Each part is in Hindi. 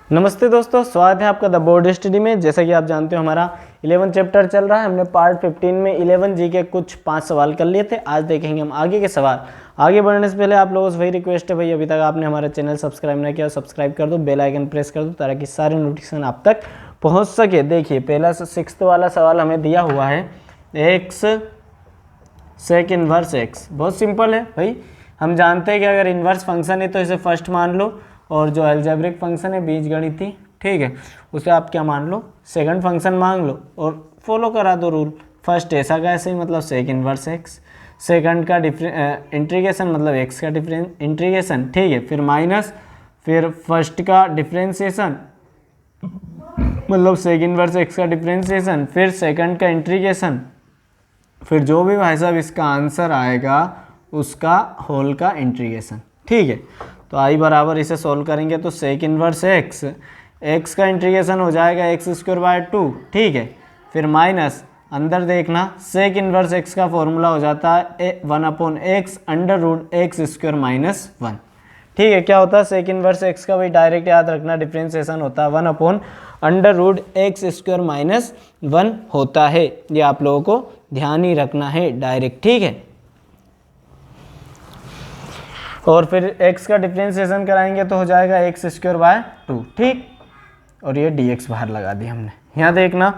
नमस्ते दोस्तों, स्वागत है आपका द बोर्ड स्टडी में। जैसा कि आप जानते हो हमारा 11 चैप्टर चल रहा है। हमने पार्ट 15 में 11 जी के कुछ 5 सवाल कर लिए थे। आज देखेंगे हम आगे के सवाल। आगे बढ़ने से पहले आप लोगों से वही रिक्वेस्ट है भाई, अभी तक आपने हमारा चैनल सब्सक्राइब नहीं किया, सब्सक्राइब कर दो, बेल आइकन प्रेस कर दो ताकि सारे नोटिफिकेशन आप तक पहुँच सके। देखिए पहला 6th वाला सवाल हमें दिया हुआ है, एक्स सेक इन्वर्स एक्स। बहुत सिंपल है भाई, हम जानते हैं कि अगर इन्वर्स फंक्शन है तो इसे फर्स्ट मान लो, और जो अलजेब्रिक फंक्शन है बीजगणितीय, ठीक है, उसे आप क्या मान लो, सेकंड फंक्शन मान लो और फॉलो करा दो रूल। फर्स्ट ऐसा का ऐसे ही मतलब सेक इन्वर्स एक्स, सेकंड का इंटीग्रेशन मतलब एक्स का इंटीग्रेशन, ठीक है, फिर माइनस, फिर फर्स्ट का डिफ्रेंसिएशन मतलब सेक इन्वर्स एक्स का डिफ्रेंसिएशन, फिर सेकंड का इंटीग्रेशन, फिर जो भी भाई साहब इसका आंसर आएगा उसका होल का इंटीग्रेशन, ठीक है। तो आई बराबर इसे सोल्व करेंगे तो सेक इन्वर्स एक्स, एक्स का इंटीग्रेशन हो जाएगा एक्स स्क्वायर बाय 2, ठीक है, फिर माइनस अंदर देखना सेक इन्वर्स एक्स का फॉर्मूला हो जाता है 1/x under root x square minus 1, ठीक है। क्या होता है सेक इन्वर्स एक्स का, भाई डायरेक्ट याद रखना, डिफ्रेंसिएशन होता है 1/अंडर रूट एक्स स्क्वायर माइनस 1 होता है। ये आप लोगों को ध्यान ही रखना है डायरेक्ट, ठीक है। और फिर x का डिफ्रेंसिएशन कराएंगे तो हो जाएगा एक्स स्क्वायर बाय 2, ठीक, और ये dx बाहर लगा दिया हमने। यहाँ देखना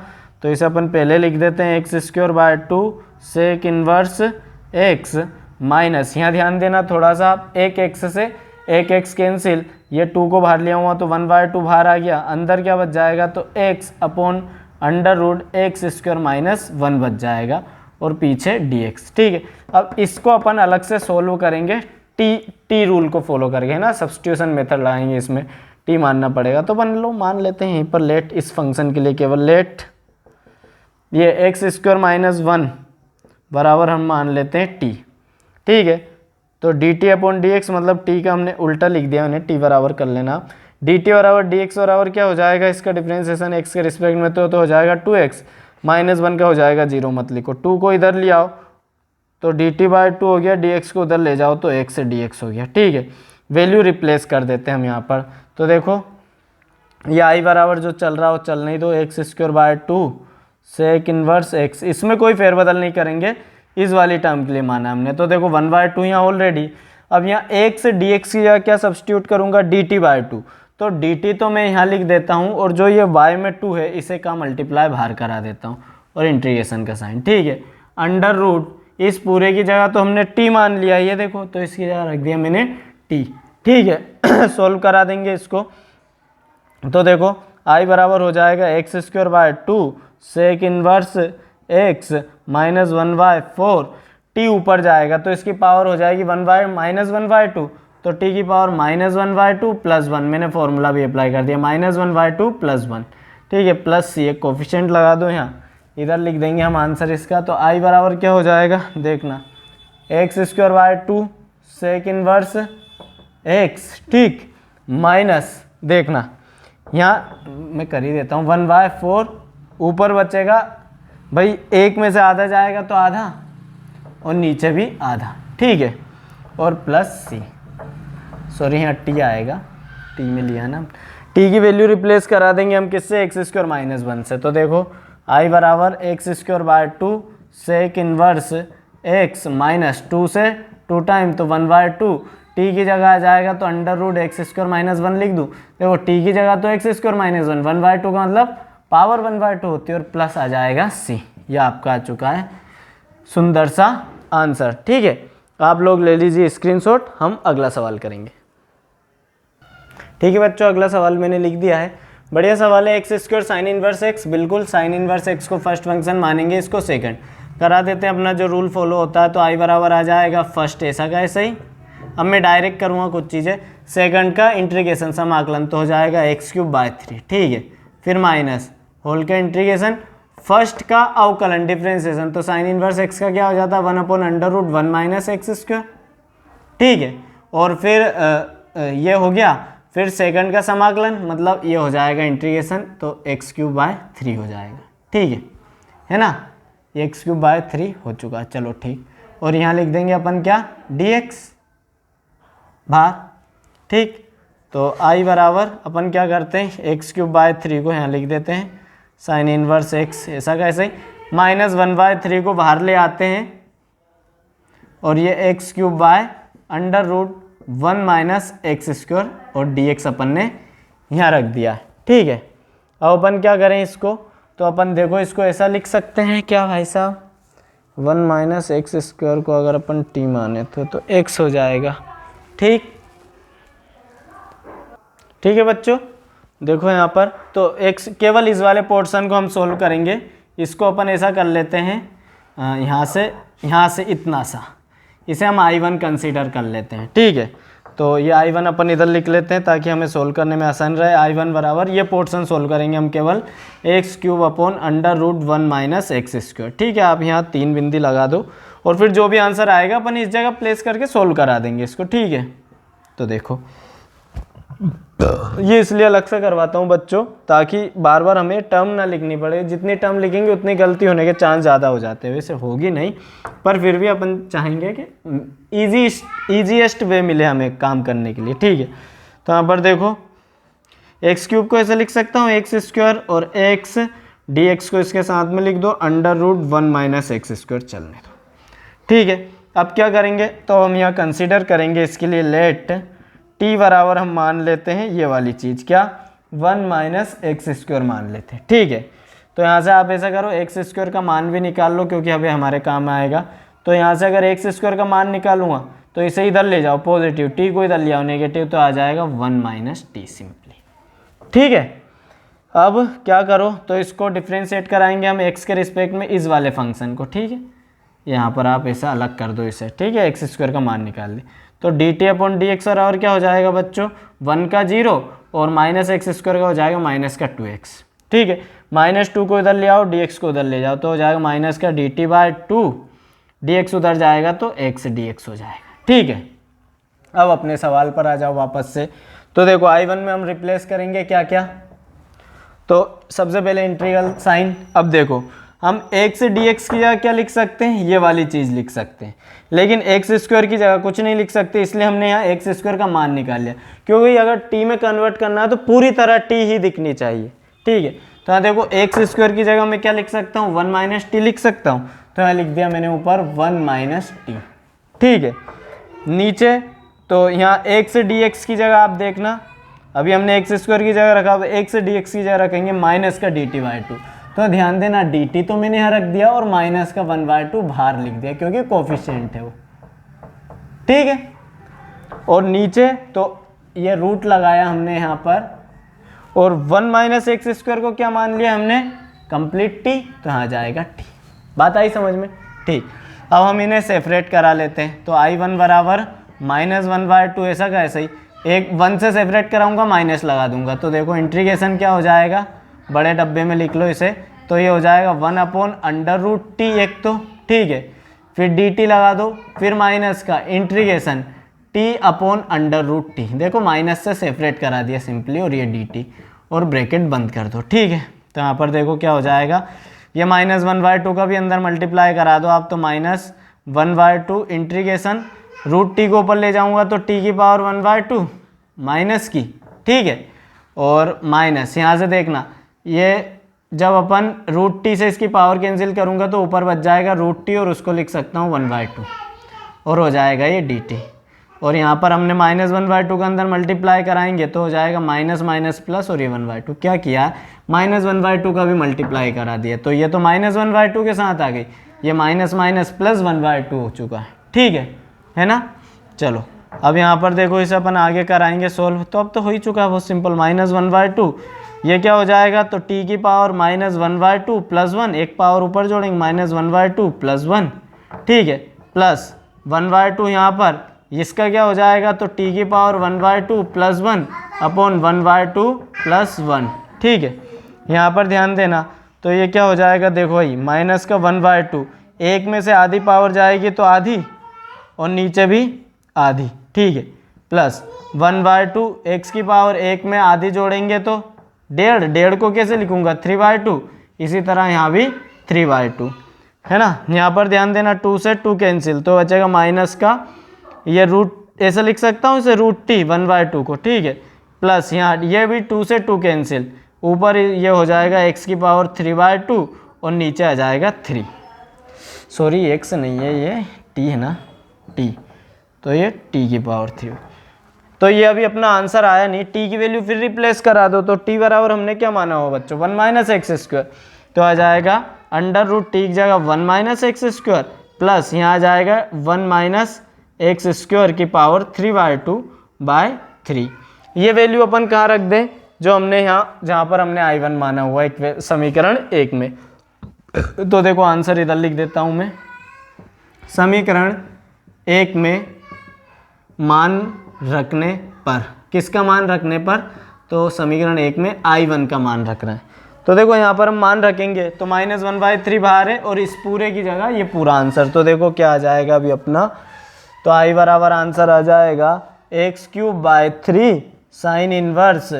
तो इसे अपन पहले लिख देते हैं x square by 2 sec inverse x minus, यहाँ ध्यान देना थोड़ा सा, एक x से एक x कैंसिल, ये 2 को बाहर लिया हुआ तो 1/2 बाहर आ गया, अंदर क्या बच जाएगा तो x upon under root x square minus 1 बच जाएगा और पीछे dx, ठीक है। अब इसको अपन अलग से सोल्व करेंगे टी रूल को फॉलो करके, है ना, सब्स्टिट्यूशन मेथड लगाएंगे, इसमें टी मानना पड़ेगा। तो मान लेते हैं यहीं पर लेट, इस फंक्शन के लिए केवल लेट ये एक्स स्क्वायर माइनस 1 बराबर हम मान लेते हैं टी, ठीक है। तो D T upon D x मतलब टी का हमने उल्टा लिख दिया, उन्हें टी बराबर कर लेना। डी टी बराबर डी एक्स बराबर क्या हो जाएगा, इसका डिफ्रेंसिएशन एक्स के रिस्पेक्ट में तो हो जाएगा 2x माइनस 1 का हो जाएगा 0, मत लिखो, 2 को इधर ले आओ तो डी टी बाई 2 हो गया, dx को उधर ले जाओ तो x से dx हो गया, ठीक है। वैल्यू रिप्लेस कर देते हैं हम यहाँ पर, तो देखो ये i बराबर जो चल रहा हो चल नहीं दो, x square by 2 sec inverse x, इसमें कोई फेरबदल नहीं करेंगे, इस वाली टर्म के लिए माना हमने। तो देखो 1/2 यहाँ ऑलरेडी, अब यहाँ x से dx की जगह क्या सब्स्टिट्यूट करूँगा, dt बाय 2, तो dt तो मैं यहाँ लिख देता हूँ, और जो ये y में 2 है इसे का मल्टीप्लाई बाहर करा देता हूँ और इंटीग्रेशन का साइन, ठीक है। अंडर रूट इस पूरे की जगह तो हमने t मान लिया, ये देखो, तो इसकी जगह रख दिया मैंने t, ठीक है। सोल्व करा देंगे इसको, तो देखो i बराबर हो जाएगा x square by 2 sec inverse x minus 1/4, t ऊपर जाएगा तो इसकी पावर हो जाएगी 1/-1/2, तो t की पावर -1/2 प्लस 1, मैंने फॉर्मूला भी अप्लाई कर दिया, -1/2 प्लस 1, ठीक है, प्लस c, एक कोफिशिएंट लगा दो यहाँ, इधर लिख देंगे हम आंसर इसका। तो i बराबर क्या हो जाएगा, देखना x square by 2 sec inverse x, ठीक, माइनस देखना यहाँ मैं कर ही देता हूँ 1/4, ऊपर बचेगा भाई, एक में से आधा जाएगा तो आधा और नीचे भी आधा, ठीक है, और प्लस c, सॉरी यहाँ t आएगा, t में लिया ना, t की वैल्यू रिप्लेस करा देंगे हम किससे, एक्स स्क्वायर माइनस 1 से। तो देखो i बराबर x square by 2 sec inverse x minus 2 से 2 टाइम तो 1/2, t की जगह आ जाएगा तो under root x square minus 1 लिख दूँ, देखो t की जगह तो एक्स स्क्वायर माइनस 1, 1/2 का मतलब पावर 1/2 होती है, और प्लस आ जाएगा c, यह आपका आ चुका है सुंदर सा आंसर, ठीक है। आप लोग ले लीजिए स्क्रीनशॉट, हम अगला सवाल करेंगे, ठीक है बच्चों। अगला सवाल मैंने लिख दिया है, बढ़िया सवाल है, x square sine inverse x, बिल्कुल साइन इन्वर्स एक्स को फर्स्ट फंक्शन मानेंगे, इसको सेकंड करा देते हैं, अपना जो रूल फॉलो होता है। तो आई बराबर आ जाएगा फर्स्ट ऐसा का ऐसा ही, अब मैं डायरेक्ट करूँगा कुछ चीज़ें, सेकंड का इंटीग्रेशन समाकलन तो हो जाएगा x³/3, ठीक है, फिर माइनस होल का इंटीग्रेशन, फर्स्ट का अवकलन डिफ्रेंसिएशन, तो साइन इन्वर्स एक्स का क्या हो जाता है 1/√1 माइनस x², ठीक है, और फिर ये हो गया, फिर सेकंड का समाकलन मतलब ये हो जाएगा इंटीग्रेशन, तो x³/3 हो जाएगा, ठीक है ना, ये x³/3 हो चुका, चलो ठीक, और यहाँ लिख देंगे अपन क्या dx बाहर, ठीक, तो आई बराबर अपन क्या करते हैं, एक्स क्यूब बाय 3 को यहाँ लिख देते हैं साइन इनवर्स एक्स, ऐसा कैसे -1/3 को बाहर ले आते हैं और ये x cube by √1 - x square और dx अपन ने यहाँ रख दिया है। ठीक है, अब अपन क्या करें इसको, तो अपन देखो इसको ऐसा लिख सकते हैं क्या भाई साहब, 1 - एक्स स्क्वायर को अगर अपन t माने तो x हो जाएगा। ठीक है बच्चों, देखो यहाँ पर तो x केवल इस वाले पोर्शन को हम सोल्व करेंगे। इसको अपन ऐसा कर लेते हैं, यहाँ से इतना सा, इसे हम I1 कंसीडर कर लेते हैं। ठीक है, तो ये I1 अपन इधर लिख लेते हैं ताकि हमें सोल्व करने में आसान रहे। I1 बराबर ये पोर्शन सोल्व करेंगे हम केवल x³ / एक्स स्क्वायर। ठीक है, आप यहाँ 3 बिंदी लगा दो और फिर जो भी आंसर आएगा अपन इस जगह प्लेस करके सोल्व करा देंगे इसको। ठीक है, तो देखो ये इसलिए अलग से करवाता हूँ बच्चों ताकि बार बार हमें टर्म ना लिखनी पड़े, जितनी टर्म लिखेंगे उतनी गलती होने के चांस ज़्यादा हो जाते हैं। वैसे होगी नहीं, पर फिर भी अपन चाहेंगे कि ईजीएस्ट वे मिले हमें काम करने के लिए। ठीक है, तो यहाँ पर देखो x³ को ऐसे लिख सकता हूँ एक्स स्क्वायर और x dx को इसके साथ में लिख दो √1 - एक्स स्क्वायर चलने दो। ठीक है, अब क्या करेंगे, तो हम यहाँ कंसिडर करेंगे इसके लिए लेट t बराबर हम मान लेते हैं ये वाली चीज़, क्या 1 - एक्स स्क्वायर मान लेते हैं। ठीक है, तो यहाँ से आप ऐसा करो एक्स स्क्वायर का मान भी निकाल लो क्योंकि अभी हमारे काम में आएगा। तो यहाँ से अगर एक्स स्क्वायर का मान निकालूंगा तो इसे इधर ले जाओ पॉजिटिव, t को इधर ले आओ नेगेटिव, तो आ जाएगा 1 - t सिंपली। ठीक है, अब क्या करो, तो इसको डिफ्रेंशिएट कराएंगे हम x के रिस्पेक्ट में इस वाले फंक्शन को। ठीक है, यहाँ पर आप ऐसा अलग कर दो इसे। ठीक है, एक्स स्क्वायर का मान निकाल ले तो dt/dx और क्या हो जाएगा बच्चों 1 का 0 और -एक्स स्क्वायर का हो जाएगा -2x। ठीक है, -2 को इधर ले आओ, dx को उधर ले जाओ तो हो जाएगा -dt/2, dx उधर जाएगा तो x dx हो जाएगा। ठीक है, अब अपने सवाल पर आ जाओ वापस से। तो देखो I1 में हम रिप्लेस करेंगे क्या क्या, तो सबसे पहले इंटीग्रल साइन। अब देखो हम x dx की जगह क्या लिख सकते हैं, ये वाली चीज़ लिख सकते हैं, लेकिन एक्स स्क्वायर की जगह कुछ नहीं लिख सकते, इसलिए हमने यहाँ एक्स स्क्वायर का मान निकाल लिया क्योंकि अगर t में कन्वर्ट करना है तो पूरी तरह t ही दिखनी चाहिए। ठीक है, तो यहाँ देखो एक्स स्क्वायर की जगह मैं क्या लिख सकता हूँ 1 - t लिख सकता हूँ, तो यहाँ लिख दिया मैंने ऊपर 1 - t। ठीक है, नीचे तो यहाँ x dx की जगह आप देखना, अभी हमने एक्स स्क्वायर की जगह रखा, एक्स dx की जगह रखेंगे -dt/2। तो ध्यान देना dt तो मैंने यहाँ रख दिया और -1/2 बाहर लिख दिया क्योंकि कोफिशिएंट है वो। ठीक है, और नीचे तो ये रूट लगाया हमने यहाँ पर और 1 - एक्स स्क्वायर को क्या मान लिया हमने कंप्लीट t, तो यहाँ जाएगा t। बात आई समझ में। ठीक, अब हम इन्हें सेपरेट करा लेते हैं। तो I1 बराबर -1/2 ऐसा का ऐसा ही, एक 1 से सेपरेट कराऊंगा माइनस लगा दूंगा, तो देखो इंटीग्रेशन क्या हो जाएगा, बड़े डब्बे में लिख लो इसे, तो ये हो जाएगा 1/√t एक तो। ठीक है, फिर dt लगा दो, फिर माइनस का इंटीग्रेशन t/√t, देखो माइनस से सेपरेट करा दिया सिंपली और ये dt और ब्रैकेट बंद कर दो। ठीक है, तो यहाँ पर देखो क्या हो जाएगा, ये -1/2 का भी अंदर मल्टीप्लाई करा दो आप, तो -1/2 इंटीग्रेशन √t को ऊपर ले जाऊंगा तो t⁻1/2 माइनस की। ठीक है, और माइनस यहाँ से देखना, ये जब अपन √t से इसकी पावर कैंसिल करूँगा तो ऊपर बच जाएगा √t और उसको लिख सकता हूँ 1/2 और हो जाएगा ये dt। और यहाँ पर हमने -1/2 का अंदर मल्टीप्लाई कराएंगे तो हो जाएगा माइनस माइनस प्लस और ये 1/2। क्या किया, -1/2 का भी मल्टीप्लाई करा दिया, तो ये तो -1/2 के साथ आ गई, ये माइनस माइनस प्लस 1/2 हो चुका है। ठीक है ना। चलो अब यहाँ पर देखो इसे अपन आगे कराएंगे सोल्व, तो अब तो हो ही चुका है बहुत सिंपल, -1/2 ये क्या हो जाएगा, तो t⁻−1/2 + 1, एक पावर ऊपर जोड़ेंगे -1/2 + 1। ठीक है, प्लस 1/2 यहाँ पर इसका क्या हो जाएगा, तो t⁻12 + 1/1/2 + 1। ठीक है, यहाँ पर ध्यान देना, तो ये क्या हो जाएगा, देखो भाई माइनस का 1/2, एक में से आधी पावर जाएगी तो आधी और नीचे भी आधी। ठीक है, प्लस 1/2 x की पावर एक में आधी जोड़ेंगे तो 1.5 को कैसे लिखूंगा 3/2, इसी तरह यहाँ भी 3/2 है ना। यहाँ पर ध्यान देना 2 से 2 कैंसिल, तो बचेगा माइनस का, ये रूट ऐसे लिख सकता हूँ इसे √t 1/2 को। ठीक है, प्लस यहाँ ये भी 2 से 2 कैंसिल, ऊपर ये हो जाएगा x की पावर 3/2 और नीचे आ जाएगा 3। सॉरी x नहीं है, ये t है ना, t, तो ये t की पावर 3। तो ये अभी अपना आंसर आया नहीं, t की वैल्यू फिर रिप्लेस करा दो, तो t बराबर हमने क्या माना हुआ बच्चों, 1 माइनस एक्स स्क्वायर, तो आ जाएगा अंडर रूट टी की जगह 1 माइनस एक्स स्क्वायर प्लस यहाँ आ जाएगा 1 माइनस एक्स स्क्वायर की पावर 3/2/3। ये वैल्यू अपन कहाँ रख दें, जो हमने यहाँ जहाँ पर हमने I1 माना हुआ एक समीकरण 1 में। तो देखो आंसर इधर लिख देता हूँ मैं, समीकरण 1 में मान रखने पर, किसका मान रखने पर, तो समीकरण 1 में I1 का मान रख रहे हैं। तो देखो यहाँ पर हम मान रखेंगे तो -1/3 बाहर है और इस पूरे की जगह ये पूरा आंसर, तो देखो क्या आ जाएगा अभी अपना, तो I बराबर आंसर आ जाएगा x³/3 साइन इनवर्स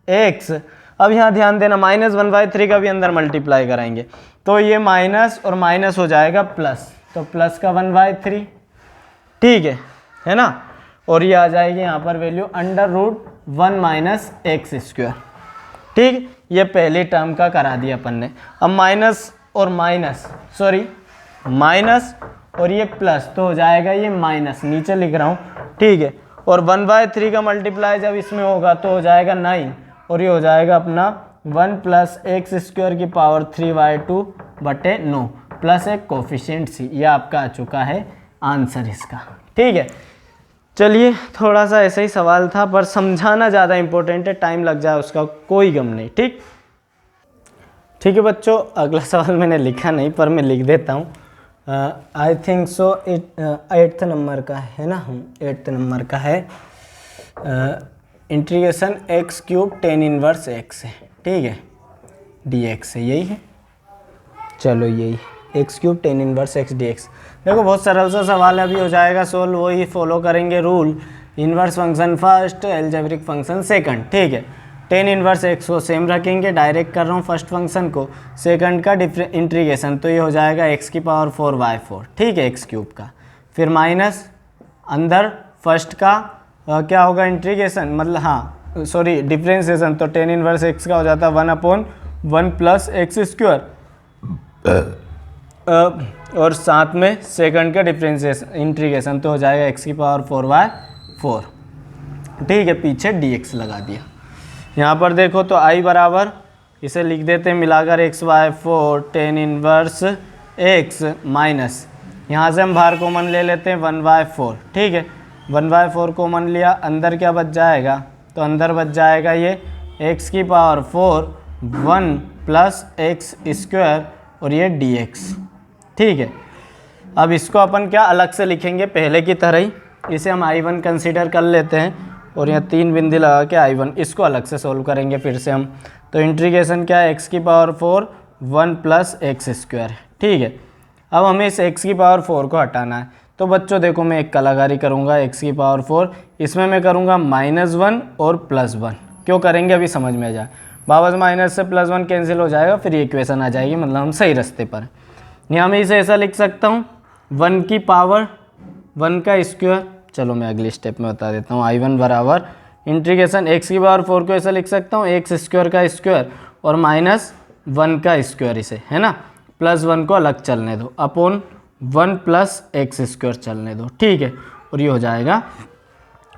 x। अब यहाँ ध्यान देना -1/3 का भी अंदर मल्टीप्लाई कराएंगे, तो ये माइनस और माइनस हो जाएगा प्लस, तो प्लस का 1/3, ठीक है ना। और ये आ जाएगी यहाँ पर value under root 1 minus x square, ठीक। ये पहले टर्म का करा दिया अपन ने। अब माइनस और माइनस, सॉरी माइनस और ये प्लस, तो हो जाएगा ये माइनस, नीचे लिख रहा हूँ, ठीक है। और 1/3 का मल्टीप्लाई जब इसमें होगा तो हो जाएगा 9, और ये हो जाएगा अपना 1 प्लस एक्स स्क्वायर की पावर 3/2/9 प्लस एक कोफिशिएंट सी। ये आपका आ चुका है आंसर इसका, ठीक है। चलिए थोड़ा सा ऐसा ही सवाल था, पर समझाना ज़्यादा इंपॉर्टेंट है, टाइम लग जाए उसका कोई गम नहीं, ठीक है बच्चों। अगला सवाल मैंने लिखा नहीं पर मैं लिख देता हूँ, I think so 8th number का है ना, 8th नंबर का है, integration x³ tan inverse x है, ठीक है, dx है, यही है, चलो यही x³ tan inverse x dx। देखो बहुत सरल सा सवाल है, अभी हो जाएगा सोल्व, वही फॉलो करेंगे rule, inverse function first, algebraic function second, ठीक है। tan इनवर्स x को सेम रखेंगे, डायरेक्ट कर रहा हूँ फर्स्ट फंक्शन को, सेकंड का इंटीग्रेशन, तो ये हो जाएगा x की पावर 4/4, ठीक है, x³ का, फिर माइनस अंदर फर्स्ट का क्या होगा इंटीग्रेशन, मतलब हाँ सॉरी डिफ्रेंसिएशन, तो tan इनवर्स x का हो जाता है 1/1 प्लस एक्स स्क्वायर, और साथ में सेकंड का डिफ्रेंसिएशन इंटीग्रेशन, तो हो जाएगा x की पावर 4/4, ठीक है, पीछे dx लगा दिया। यहाँ पर देखो तो I बराबर इसे लिख देते हैं मिलाकर x/4 tan inverse x minus, यहाँ से हम बाहर कॉमन ले लेते हैं 1/4, ठीक है, 1/4 कॉमन लिया, अंदर क्या बच जाएगा, तो अंदर बच जाएगा ये x की पावर 4 1 प्लस एक्स स्क्वायर और ये dx, ठीक है। अब इसको अपन क्या अलग से लिखेंगे पहले की तरह ही, इसे हम I1 कंसीडर कर लेते हैं और यहाँ 3 बिंदी लगा के I1, इसको अलग से सॉल्व करेंगे फिर से हम, तो इंटीग्रेशन क्या है x की पावर 4 1 प्लस एक्स स्क्वायर, ठीक है। अब हमें इस x की पावर 4 को हटाना है, तो बच्चों देखो मैं एक कलाकारी करूँगा, x की पावर 4 इसमें मैं करूँगा -1 और +1, क्यों करेंगे अभी समझ में आ जाए, वापस माइनस से +1 कैंसिल हो जाएगा, फिर ये इक्वेशन आ जाएगी, मतलब हम सही रास्ते पर। यहाँ मैं इसे ऐसा लिख सकता हूँ 1 की पावर 1 का स्क्वायर, चलो मैं अगले स्टेप में बता देता हूँ, I1 बराबर इंटीग्रेशन x की पावर 4 को ऐसा लिख सकता हूँ एक्स स्क्वायर का स्क्वायर और -1 का स्क्वायर, इसे है ना, +1 को अलग चलने दो, अपॉन 1 प्लस एक्स स्क्वायर चलने दो, ठीक है, और ये हो जाएगा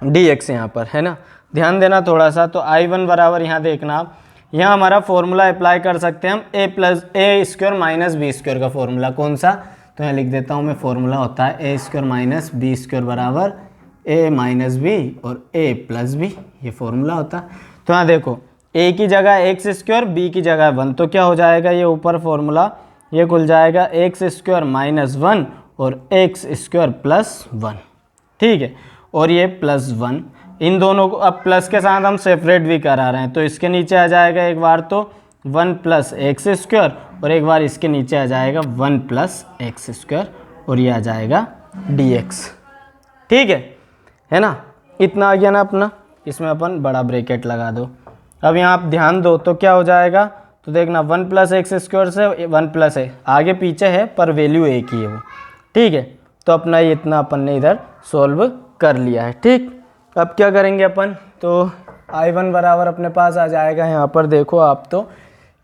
dx यहाँ पर, है ना। ध्यान देना थोड़ा सा, तो I1 बराबर यहाँ देखना आप, यहाँ हमारा फॉर्मूला अप्लाई कर सकते हैं हम a² माइनस b² का फॉर्मूला, कौन सा, तो यहाँ लिख देता हूँ मैं, फॉर्मूला होता है a² माइनस b² बराबर a माइनस बी और a प्लस बी, ये फॉर्मूला होता है। तो यहाँ देखो a की जगह x², b की जगह 1, तो क्या हो जाएगा ये ऊपर फॉर्मूला, ये खुल जाएगा x² माइनस 1 और x² प्लस 1, ठीक है, और ये +1, इन दोनों को अब प्लस के साथ हम सेपरेट भी करा रहे हैं, तो इसके नीचे आ जाएगा एक बार तो 1 प्लस एक्स स्क्वायर और एक बार इसके नीचे आ जाएगा 1 प्लस एक्स स्क्वायर और ये आ जाएगा dx, ठीक है ना। इतना आ गया ना अपना, इसमें अपन बड़ा ब्रैकेट लगा दो। अब यहाँ आप ध्यान दो तो क्या हो जाएगा, तो देखना 1 प्लस एक्स स्क्वायर से 1 प्लस है, आगे पीछे है पर वैल्यू एक ही है वो, ठीक है। तो अपना ये इतना अपन ने इधर सॉल्व कर लिया है, ठीक। अब क्या करेंगे अपन, तो I1 बराबर अपने पास आ जाएगा यहाँ पर देखो आप तो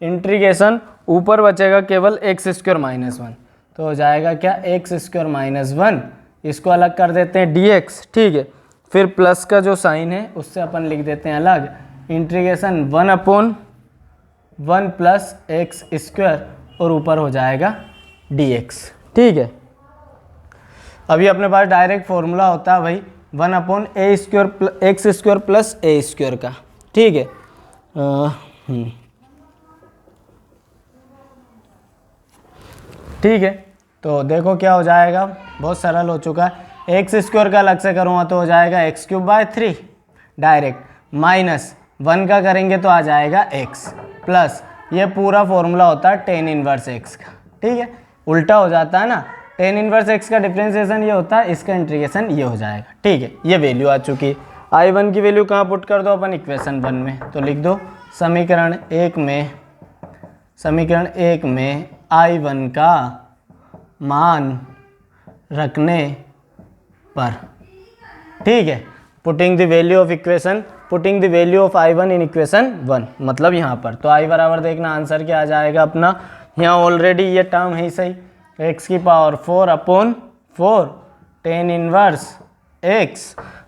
इंटीग्रेशन ऊपर बचेगा केवल एक्स स्क्वायर माइनस वन, तो हो जाएगा क्या एक्स स्क्वायर माइनस वन, इसको अलग कर देते हैं dx, ठीक है। फिर प्लस का जो साइन है उससे अपन लिख देते हैं अलग, इंटीग्रेशन 1/1 प्लस एक्स स्क्वायर और ऊपर हो जाएगा dx, ठीक है। अभी अपने पास डायरेक्ट फॉर्मूला होता है भाई 1/a square x square plus a square का, ठीक है। ठीक है, तो देखो क्या हो जाएगा, बहुत सरल हो चुका है। एक्स स्क्वायर का अलग से करूँगा तो हो जाएगा x³ डायरेक्ट, माइनस 1 का करेंगे तो आ जाएगा x, प्लस ये पूरा फॉर्मूला होता है tan इनवर्स x का, ठीक है। उल्टा हो जाता है ना, tan इनवर्स x का डिफरेंशिएशन ये होता है, इसका इंटीग्रेशन ये हो जाएगा, ठीक है। ये वैल्यू आ चुकी है। I1 की वैल्यू कहाँ पुट कर दो अपन, इक्वेशन 1 में, तो लिख दो समीकरण 1 में I1 का मान रखने पर, ठीक है। Putting the value of I1 in equation 1, मतलब यहाँ पर तो I बराबर देखना आंसर क्या आ जाएगा अपना, यहाँ ऑलरेडी ये टर्म है सही, x⁴/4 tan इनवर्स x,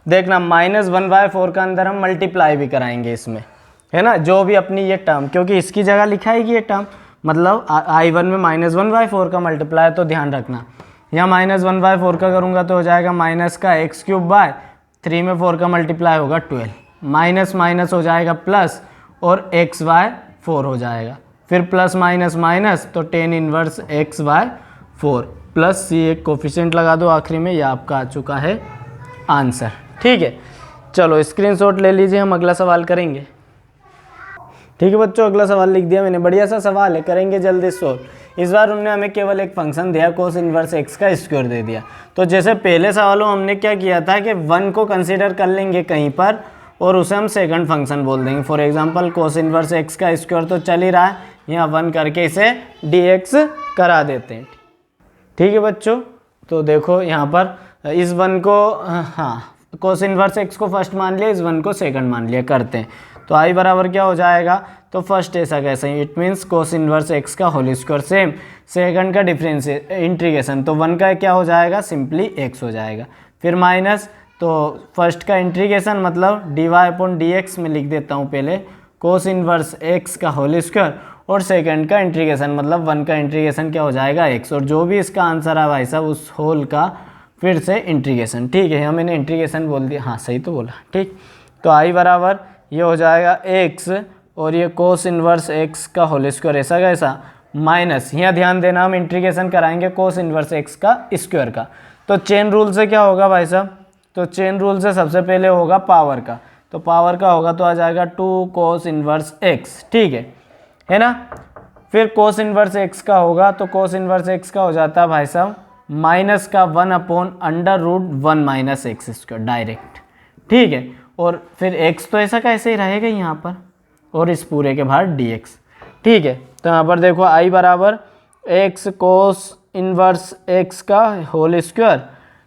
देखना -1/4 का अंदर हम मल्टीप्लाई भी कराएंगे इसमें, है ना, जो भी अपनी ये टर्म, क्योंकि इसकी जगह लिखाएगी ये टर्म, मतलब I1 में -1/4 का मल्टीप्लाई, तो ध्यान रखना यहाँ -1/4 का करूँगा तो हो जाएगा माइनस का x³ में 4 का मल्टीप्लाई होगा 12, माइनस माइनस हो जाएगा प्लस और x/4 हो जाएगा, फिर प्लस माइनस माइनस तो tan inverse x/4 plus c एक कोफिशिएंट लगा दो आखिरी में, ये आपका आ चुका है आंसर, ठीक है। चलो स्क्रीनशॉट ले लीजिए, हम अगला सवाल करेंगे, ठीक है बच्चों। अगला सवाल लिख दिया मैंने, बढ़िया सा सवाल है, करेंगे जल्दी सॉल्व। इस बार उन्होंने हमें केवल एक फंक्शन दिया कोस इनवर्स x का स्क्वायर दे दिया, तो जैसे पहले सवालों हमने क्या किया था कि 1 को कंसीडर कर लेंगे कहीं पर और उसे हम सेकंड फंक्शन बोल देंगे। For example cos inverse x का स्क्वायर तो चल ही रहा है, यहाँ 1 करके इसे dx करा देते हैं, ठीक है बच्चों। तो देखो यहाँ पर इस 1 को कोस इनवर्स x को फर्स्ट मान लिया, इस 1 को सेकंड मान लिया, करते हैं तो I बराबर क्या हो जाएगा, तो फर्स्ट ऐसा कैसे ही, it means cos inverse x का होल स्क्वायर सेम, सेकंड का डिफरेंस इंटीग्रेशन, तो 1 का क्या हो जाएगा, सिंपली x हो जाएगा, फिर माइनस, तो फर्स्ट का इंटीग्रेशन मतलब dy/dx में लिख देता हूँ पहले कोस इनवर्स x का होल स्क्वायर, और सेकंड का इंटीग्रेशन मतलब 1 का इंटीग्रेशन क्या हो जाएगा x, और जो भी इसका आंसर है भाई साहब उस होल का फिर से इंटीग्रेशन, ठीक है। यहाँ मैंने इंटीग्रेशन बोल दिया, हाँ सही तो बोला, ठीक। तो I बराबर ये हो जाएगा x और ये कोस इनवर्स x का होल स्क्वायर ऐसा कैसा, माइनस, यहाँ ध्यान देना हम इंटीग्रेशन कराएंगे कोस इनवर्स x का स्क्वायर का, तो चेन रूल से क्या होगा भाई साहब, तो चेन रूल से सबसे पहले होगा पावर का, तो पावर का होगा तो आ जाएगा 2 कोस इनवर्स x, ठीक है ना। फिर कोस इनवर्स x का होगा तो कोस इनवर्स x का हो जाता है भाई साहब माइनस का 1/√1 - x² डायरेक्ट, ठीक है। और फिर x तो ऐसा कैसे ही रहेगा यहाँ पर, और इस पूरे के बाहर dx, ठीक है। तो यहाँ पर देखो I बराबर x कोस इनवर्स x का होल स्क्वायर,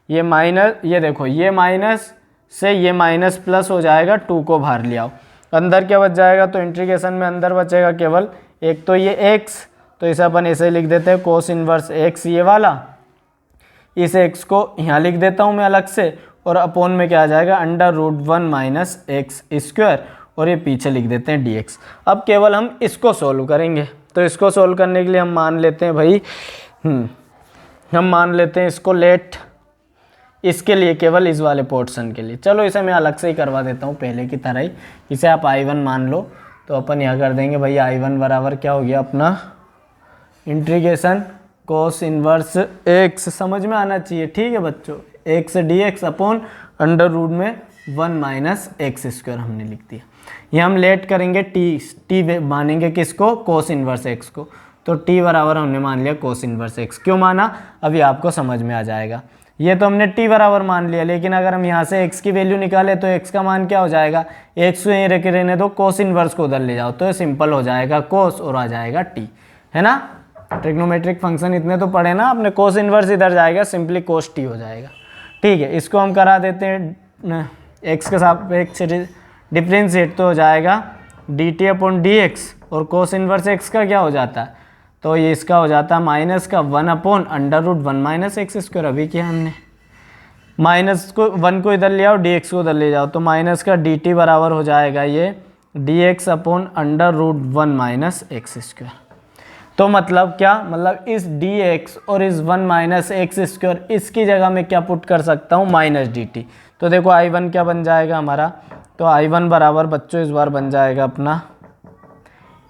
ये माइनस, ये देखो ये माइनस से ये माइनस प्लस हो जाएगा, 2 को बाहर ले आओ, अंदर क्या बच जाएगा, तो इंटीग्रेशन में अंदर बचेगा केवल एक तो ये x, तो इसे अपन ऐसे लिख देते हैं कोस इनवर्स x ये वाला, इस x को यहाँ लिख देता हूँ मैं अलग से, और अपोन में क्या आ जाएगा √1 - x², और ये पीछे लिख देते हैं dx। अब केवल हम इसको सोल्व करेंगे, तो इसको सोल्व करने के लिए हम मान लेते हैं भाई हम मान लेते हैं इसको लेट, इसके लिए केवल इस वाले पोर्शन के लिए, चलो इसे मैं अलग से ही करवा देता हूँ पहले की तरह ही, इसे आप I1 मान लो, तो अपन यहाँ कर देंगे भाई I1 बराबर क्या हो गया अपना इंटीग्रेशन कोस इनवर्स x, समझ में आना चाहिए, ठीक है बच्चों, x dx अपॉन √1 - x² हमने लिख दिया। ये हम लेट करेंगे t मानेंगे किसको, कोस इनवर्स x को, तो t बराबर हमने मान लिया कोस इनवर्स x, क्यों माना अभी आपको समझ में आ जाएगा। ये तो हमने t बराबर मान लिया, लेकिन अगर हम यहाँ से x की वैल्यू निकाले तो x का मान क्या हो जाएगा, x को यहीं रखे रहने दो, कोस इनवर्स को उधर ले जाओ, तो सिंपल हो जाएगा कोस और आ जाएगा t, है ना। ट्रिग्नोमेट्रिक फंक्शन इतने तो पढ़े ना आपने, कोस इनवर्स इधर जाएगा, सिंपली कोस t हो जाएगा, ठीक है। इसको हम करा देते हैं x के सापेक्ष डिफ्रेंशिएट तो हो जाएगा D T upon D x, और कोस इन्वर्स एक्स का क्या हो जाता है, तो ये इसका हो जाता है माइनस का 1 upon under root 1 minus x square. अभी किया हमने, माइनस को 1 को इधर ले आओ, डी एक्स को उधर ले जाओ, तो माइनस का डी टी बराबर हो जाएगा ये d x upon under root 1 minus x square. तो मतलब क्या, मतलब इस डी एक्स और इस 1 माइनस एक्स स्क्वायर इसकी जगह में क्या पुट कर सकता हूँ, माइनस डी टी। तो देखो आई वन क्या बन जाएगा हमारा, तो आई वन बराबर बच्चों इस बार बन जाएगा अपना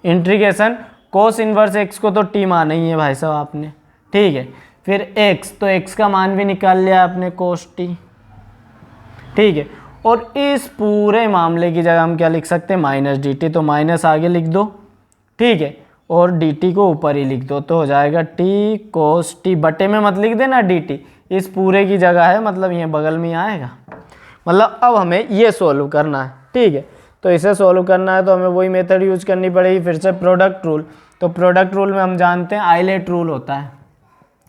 इंटीग्रेशन कोस इन्वर्स एक्स को तो टी माना ही है भाई साहब आपने, ठीक है। फिर एक्स, तो एक्स का मान भी निकाल लिया आपने कोस टी, ठीक है। और इस पूरे मामले की जगह हम क्या लिख सकते हैं, माइनस डी टी, तो माइनस आगे लिख दो, ठीक है, और डी टी को ऊपर ही लिख दो, तो हो जाएगा टी कोस टी, बटे में मत लिख देना डी टी, इस पूरे की जगह है, मतलब ये बगल में आएगा। मतलब अब हमें ये सॉल्व करना है, ठीक है। तो इसे सॉल्व करना है तो हमें वही मेथड यूज करनी पड़ेगी, फिर से प्रोडक्ट रूल। तो प्रोडक्ट रूल में हम जानते हैं आइलेट रूल होता है,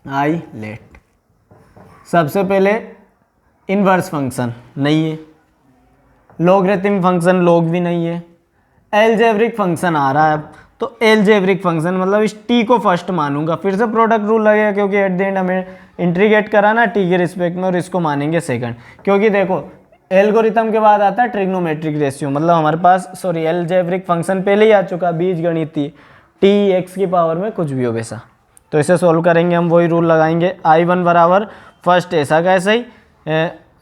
आइलेट। सबसे पहले इन्वर्स फंक्शन नहीं है, लॉगरिथम फंक्शन लॉग भी नहीं है, एलजेब्रिक फंक्शन आ रहा है अब, तो एलजेब्रिक फंक्शन मतलब इस टी को फर्स्ट मानूंगा, फिर से प्रोडक्ट रूल लगेगा क्योंकि एट द एंड हमें इंटीग्रेट कराना टी के रिस्पेक्ट में, और इसको मानेंगे सेकंड, क्योंकि देखो एल्गोरिथम के बाद आता है ट्रिग्नोमेट्रिक रेशियो, मतलब हमारे पास सॉरी एलजेब्रिक फंक्शन पहले ही आ चुका, बीजगणितीय टी एक्स की पावर में कुछ भी हो वैसा। तो इसे सॉल्व करेंगे हम, वही रूल लगाएंगे, आई वन बराबर फर्स्ट ऐसा का ऐसा ही,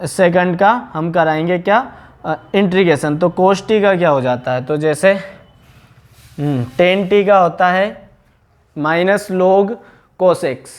सेकंड का हम कराएंगे क्या, इंटीग्रेशन। तो कोस टी का क्या हो जाता है, तो जैसे टेन टी का होता है माइनस लोग कोस एक्स,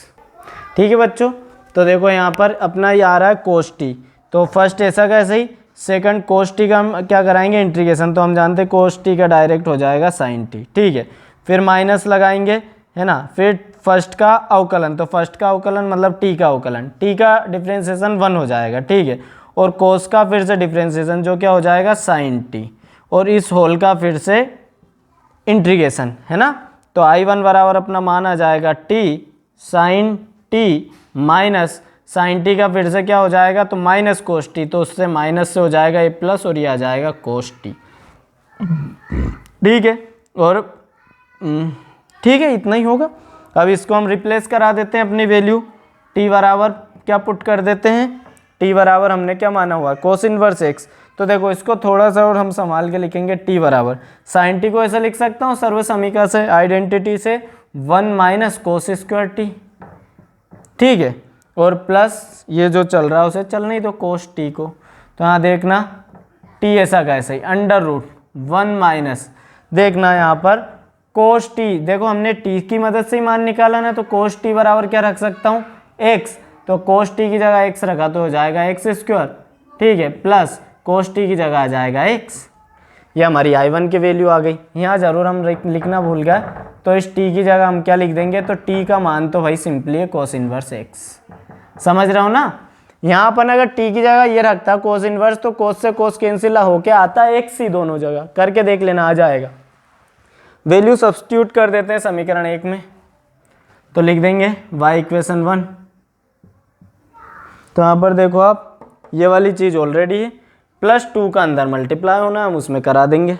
ठीक है बच्चों। तो देखो यहाँ पर अपना ये आ रहा है कोस टी, तो फर्स्ट ऐसा का ऐसा ही, सेकंड कोस टी का हम क्या कराएंगे इंटीग्रेशन, तो हम जानते हैं कोस टी का डायरेक्ट हो जाएगा साइन टी, ठीक है। फिर माइनस लगाएंगे, है ना, फिर फर्स्ट का अवकलन, तो फर्स्ट का अवकलन मतलब टी का अवकलन, टी का डिफ्रेंसिएशन 1 हो जाएगा, ठीक है। और कोस का फिर से डिफ्रेंसिएशन जो क्या हो जाएगा साइन टी, और इस होल का फिर से इंटीग्रेशन, है ना। तो आई वन बराबर अपना मान आ जाएगा t sine t minus sine t का फिर से क्या हो जाएगा, तो माइनस कोस टी, तो उससे माइनस से हो जाएगा ये प्लस, और ये आ जाएगा कोस टी, ठीक है। और ठीक है, इतना ही होगा। अब इसको हम रिप्लेस करा देते हैं अपनी वैल्यू, टी बराबर क्या पुट कर देते हैं, टी बराबर हमने क्या माना हुआ कोस इनवर्स एक्स, तो देखो इसको थोड़ा सा और हम संभाल के लिखेंगे, टी बराबर साइन टी को ऐसा लिख सकता हूँ सर्व समीकरण से, आइडेंटिटी से 1 माइनस कोस स्क्वायर टी, ठीक है, और प्लस ये जो चल रहा है उसे चल नहीं दो कोस टी को, तो यहाँ देखना टी ऐसा कैसे ही अंडर रूट 1 माइनस, देखना यहाँ पर कोस टी, देखो हमने टी की मदद से ही मान निकाला ना, तो कोस टी बराबर क्या रख सकता हूँ एक्स, तो कोस टी की जगह एक्स रखा तो हो जाएगा एक्स स्क्वायर, ठीक है, प्लस कोस टी की जगह आ जाएगा एक्स। ये हमारी आई वन की वैल्यू आ गई। यहाँ जरूर हम लिखना भूल गए, तो इस टी की जगह हम क्या लिख देंगे, तो टी का मान तो भाई सिंपली है कोस इनवर्स एक्स, समझ रहे हो ना। यहाँ पर अगर टी की जगह ये रखता कोस इनवर्स, तो कोस से कोस कैंसिल होके आता है एक्स ही, दोनों जगह करके देख लेना आ जाएगा। वैल्यू सब्स्टिट्यूट कर देते हैं समीकरण 1 में, तो लिख देंगे y इक्वेशन 1, तो यहाँ पर देखो आप ये वाली चीज़ ऑलरेडी है, +2 का अंदर मल्टीप्लाई होना है, हम उसमें करा देंगे,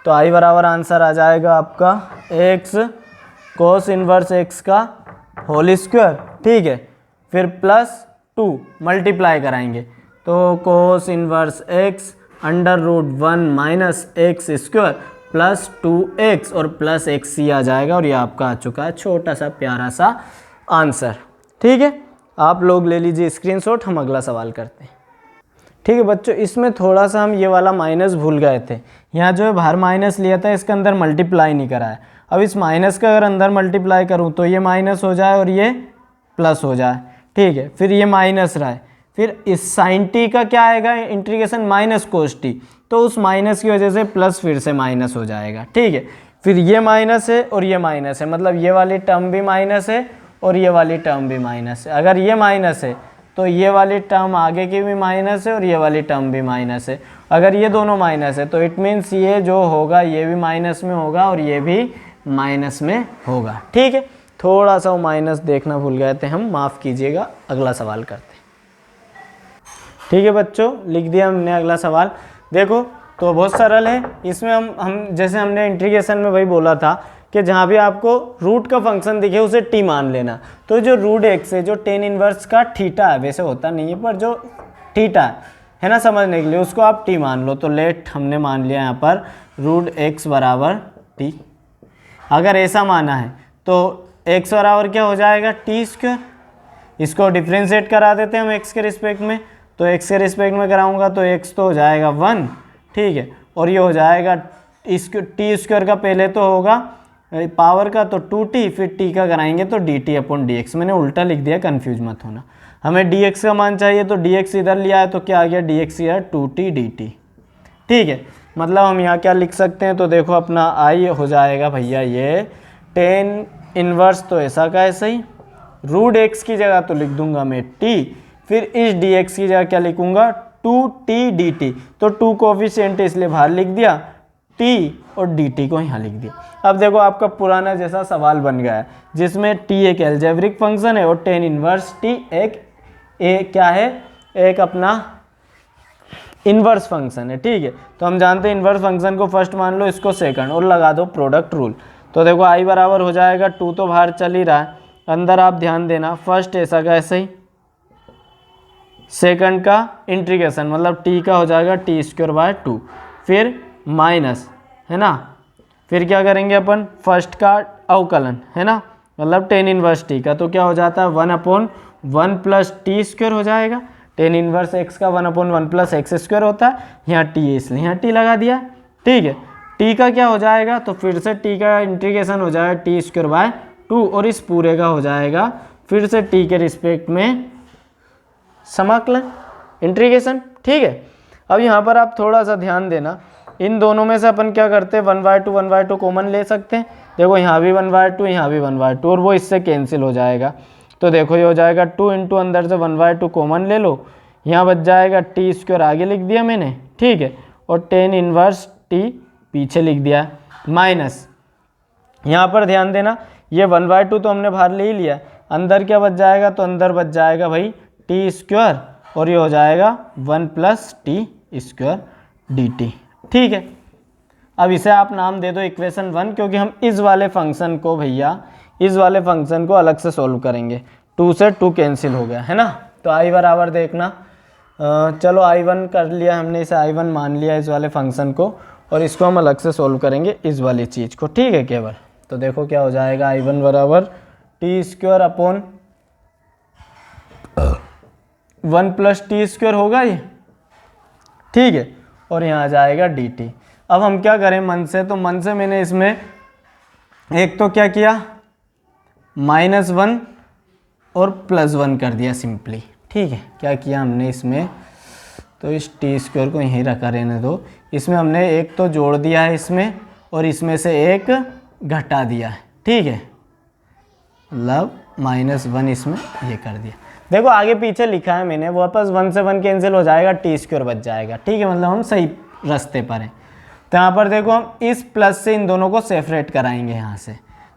तो आई बराबर आंसर आ जाएगा आपका x कोस इनवर्स x का होल स्क्वायर, ठीक है, फिर +2 मल्टीप्लाई कराएंगे, तो cos inverse x under root 1 minus x square plus 2x और प्लस एक्स सी आ जाएगा, और ये आपका आ चुका है छोटा सा प्यारा सा आंसर, ठीक है। आप लोग ले लीजिए स्क्रीनशॉट, हम अगला सवाल करते हैं, ठीक है बच्चों। इसमें थोड़ा सा हम ये वाला माइनस भूल गए थे, यहाँ जो है बाहर माइनस लिया था, इसके अंदर मल्टीप्लाई नहीं करा है। अब इस माइनस का अगर अंदर मल्टीप्लाई करूँ तो ये माइनस हो जाए और ये प्लस हो जाए, ठीक है, फिर ये माइनस रहा है, फिर इस साइन टी का क्या आएगा इंटीग्रेशन माइनस कोस टी, तो उस माइनस की वजह से प्लस फिर से माइनस हो जाएगा, ठीक है। फिर ये माइनस है और ये माइनस है, मतलब ये वाली टर्म भी माइनस है और ये वाली टर्म भी माइनस है। अगर ये माइनस है तो ये वाली टर्म आगे की भी माइनस है और ये वाली टर्म भी माइनस है। अगर ये दोनों माइनस है तो इट मीन्स ये जो होगा ये भी माइनस में होगा और ये भी माइनस में होगा, ठीक है। थोड़ा सा वो माइनस देखना भूल गए थे हम, माफ़ कीजिएगा। अगला सवाल करते हैं, ठीक है बच्चों, लिख दिया हमने अगला सवाल। देखो तो बहुत सरल है। इसमें हम जैसे हमने इंटीग्रेशन में वही बोला था कि जहाँ भी आपको रूट का फंक्शन दिखे उसे टी मान लेना। तो जो रूट एक्स है, जो टेन इनवर्स का थीटा है, वैसे होता नहीं है पर जो थीटा है ना समझने के लिए, उसको आप टी मान लो। तो लेट हमने मान लिया यहाँ पर रूट एक्स बराबर टी। अगर ऐसा माना है तो एक्स बराबर क्या हो जाएगा, टी स्क्वायर। इसको डिफ्रेंशिएट करा देते हैं हम एक्स के रिस्पेक्ट में। तो एक्स के रिस्पेक्ट में कराऊंगा तो एक्स तो हो जाएगा 1, ठीक है। और ये हो जाएगा इसको टी स्क्वायर का पहले तो होगा पावर का तो 2t, फिर t का कराएंगे तो dt अपॉन dx। मैंने उल्टा लिख दिया, कंफ्यूज मत होना। हमें dx का मान चाहिए तो dx इधर लिया है तो क्या आ गया, dx इधर 2t dt, ठीक है। मतलब हम यहाँ क्या लिख सकते हैं, तो देखो अपना आई हो जाएगा भैया ये टेन इनवर्स तो ऐसा का ऐसा ही, रूट एक्स की जगह तो लिख दूंगा मैं t, फिर इस dx की जगह क्या लिखूंगा 2t dt। तो 2 कोफिशिएंट इसलिए बाहर लिख दिया, t और dt को यहाँ लिख दिया। अब देखो आपका पुराना जैसा सवाल बन गया है जिसमें t एक एल्जेब्रिक फंक्शन है और टेन इनवर्स t एक क्या है, एक अपना इनवर्स फंक्शन है, ठीक है। तो हम जानते हैं इनवर्स फंक्शन को फर्स्ट मान लो, इसको सेकंड, और लगा दो प्रोडक्ट रूल। तो देखो i बराबर हो जाएगा 2 तो बाहर चल ही रहा है, अंदर आप ध्यान देना फर्स्ट ऐसा का ऐसे ही, सेकंड का इंटीग्रेशन मतलब t का हो जाएगा टी स्क्वायर बाय 2, फिर माइनस है ना, फिर क्या करेंगे अपन फर्स्ट का अवकलन है ना, मतलब टेन इनवर्स टी का, तो क्या हो जाता है 1/1 प्लस टी स्क्वायर हो जाएगा। टेन इनवर्स एक्स का 1/1 प्लस एक्स स्क्वायर होता है, यहाँ टी है इसलिए यहाँ टी लगा दिया, ठीक है। टी का क्या हो जाएगा, तो फिर से टी का इंटीग्रेशन हो जाएगा टी स्क्वायर बाय 2, और इस पूरे का हो जाएगा फिर से टी के रिस्पेक्ट में समाकलन इंटीग्रेशन, ठीक है। अब यहाँ पर आप थोड़ा सा ध्यान देना, इन दोनों में से अपन क्या करते हैं 1/2 कॉमन ले सकते हैं। देखो यहाँ भी 1/2 यहाँ भी 1/2 और वो इससे कैंसिल हो जाएगा। तो देखो ये हो जाएगा 2 इंटू अंदर से 1/2 कॉमन ले लो, यहाँ बच जाएगा टी स्क्वायर आगे लिख दिया मैंने, ठीक है, और टेन इनवर्स टी पीछे लिख दिया, माइनस यहाँ पर ध्यान देना ये 1/2 तो हमने बाहर ले ही लिया, अंदर क्या बच जाएगा, तो अंदर बच जाएगा भाई टी स्क्वायर और ये हो जाएगा 1 प्लस टी स्क्वायर dt, ठीक है। अब इसे आप नाम दे दो इक्वेशन 1, क्योंकि हम इस वाले फंक्शन को भैया इस वाले फंक्शन को अलग से सॉल्व करेंगे। 2 से 2 कैंसिल हो गया है ना, तो i बराबर देखना, चलो i1 कर लिया हमने, इसे i1 मान लिया इस वाले फंक्शन को, और इसको हम अलग से सॉल्व करेंगे इस वाली चीज़ को, ठीक है केवल। तो देखो क्या हो जाएगा i1 बराबर T square upon 1 plus T square होगा ये, ठीक है, और यहाँ आ जाएगा dt। अब हम क्या करें मन से, तो मन से मैंने इसमें एक तो क्या किया -1 और +1 कर दिया सिंपली, ठीक है। क्या किया हमने इसमें, तो इस टी स्क्वायर को यहीं रखा रहने दो, इसमें हमने एक तो जोड़ दिया है इसमें और इसमें से एक घटा दिया है, ठीक है, मतलब -1 इसमें ये कर दिया। देखो आगे पीछे लिखा है मैंने, वापस 1 से 1 कैंसिल हो जाएगा, टी स्क्वायर बच जाएगा, ठीक है, मतलब हम सही रास्ते पर हैं। तो यहाँ पर देखो हम इस प्लस से इन दोनों को सेपरेट कराएंगे यहाँ से,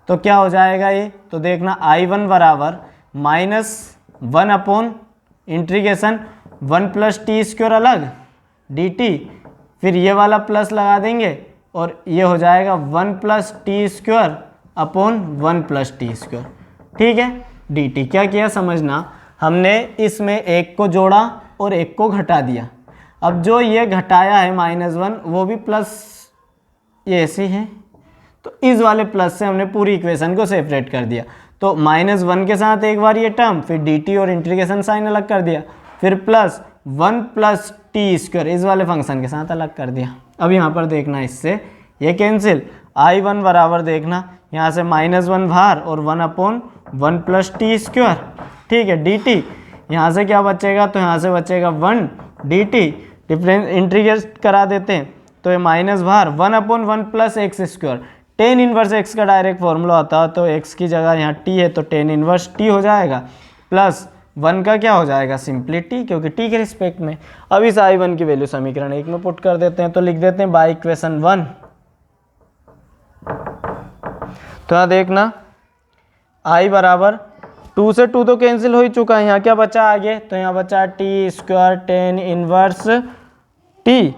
तो क्या हो जाएगा ये, तो देखना i1 बराबर -1 upon integration 1 plus T square अलग dt, फिर ये वाला प्लस लगा देंगे और ये हो जाएगा 1 plus T square upon 1 plus T square, ठीक है, dt। क्या किया समझना, हमने इसमें एक को जोड़ा और एक को घटा दिया। अब जो ये घटाया है -1 वो भी प्लस ये ऐसे है, तो इस वाले प्लस से हमने पूरी इक्वेशन को सेपरेट कर दिया। तो -1 के साथ एक बार ये टर्म, फिर dt और इंटीग्रेशन साइन अलग कर दिया, फिर प्लस 1 प्लस टी स्क्वायर इस वाले फंक्शन के साथ अलग कर दिया। अब यहाँ पर देखना इससे ये कैंसिल, i1 बराबर देखना यहाँ से -1 बाहर और 1/1 प्लस टी स्क्वायर, ठीक है, dt। यहाँ से क्या बचेगा, तो यहाँ से बचेगा 1 dt, डिफरेंस इंटीग्रेट करा देते हैं तो ये माइनस बाहर 1/1 plus x square, tan inverse x का डायरेक्ट फॉर्मूला होता है, तो एक्स की जगह यहाँ टी है तो टेन इनवर्स टी हो जाएगा, प्लस 1 का क्या हो जाएगा सिंपली टी, क्योंकि टी के रिस्पेक्ट में। अब इस i1 की वैल्यू समीकरण 1 में पुट कर देते हैं, तो लिख देते हैं बाय इक्वेशन 1। तो यहाँ देखना i बराबर 2 से 2 तो कैंसिल हो ही चुका है, यहाँ क्या बचा आगे, तो यहाँ बचा T square tan inverse T,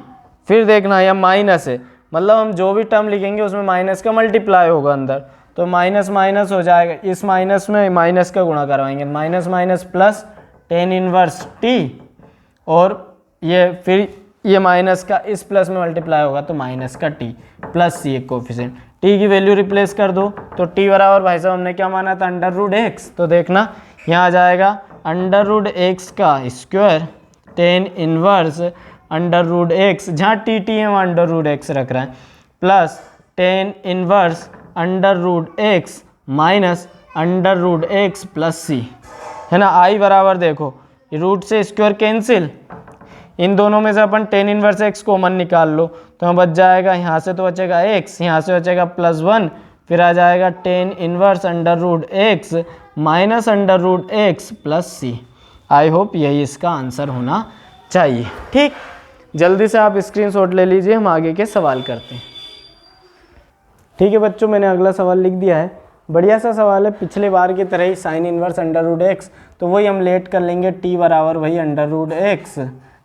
फिर देखना यह माइनस है, मतलब हम जो भी टर्म लिखेंगे उसमें माइनस का मल्टीप्लाई होगा अंदर, तो माइनस माइनस हो जाएगा, इस माइनस में माइनस का गुणा करवाएंगे, minus minus plus tan inverse T, और ये फिर ये माइनस का इस प्लस में मल्टीप्लाई होगा तो माइनस का टी प्लस सी एक कोफिशिएंट, टी की वैल्यू रिप्लेस कर दो तो टी बराबर भाई साहब हमने क्या माना था अंडर रूट एक्स, तो देखना यहाँ आ जाएगा अंडर रूट एक्स का square tan inverse under root x, जहाँ टी टी है वहाँ अंडर रूट एक्स रख रहा है, plus tan inverse under root x minus under root x plus c, है ना। आई बराबर देखो रूट से स्क्वायर कैंसिल, इन दोनों में से अपन टेन इनवर्स एक्स कॉमन निकाल लो तो बच जाएगा, यहाँ से तो बचेगा एक्स, यहाँ से बचेगा प्लस वन, फिर आ जाएगा tan inverse under root x minus under root x plus c. I hope यही इसका आंसर होना चाहिए। ठीक, जल्दी से आप स्क्रीनशॉट ले लीजिए, हम आगे के सवाल करते हैं। ठीक है बच्चों, मैंने अगला सवाल लिख दिया है, बढ़िया सा सवाल है, पिछले बार की तरह ही sine inverse under root x, तो वही हम लेट कर लेंगे टी बराबर वही अंडर रूट एक्स।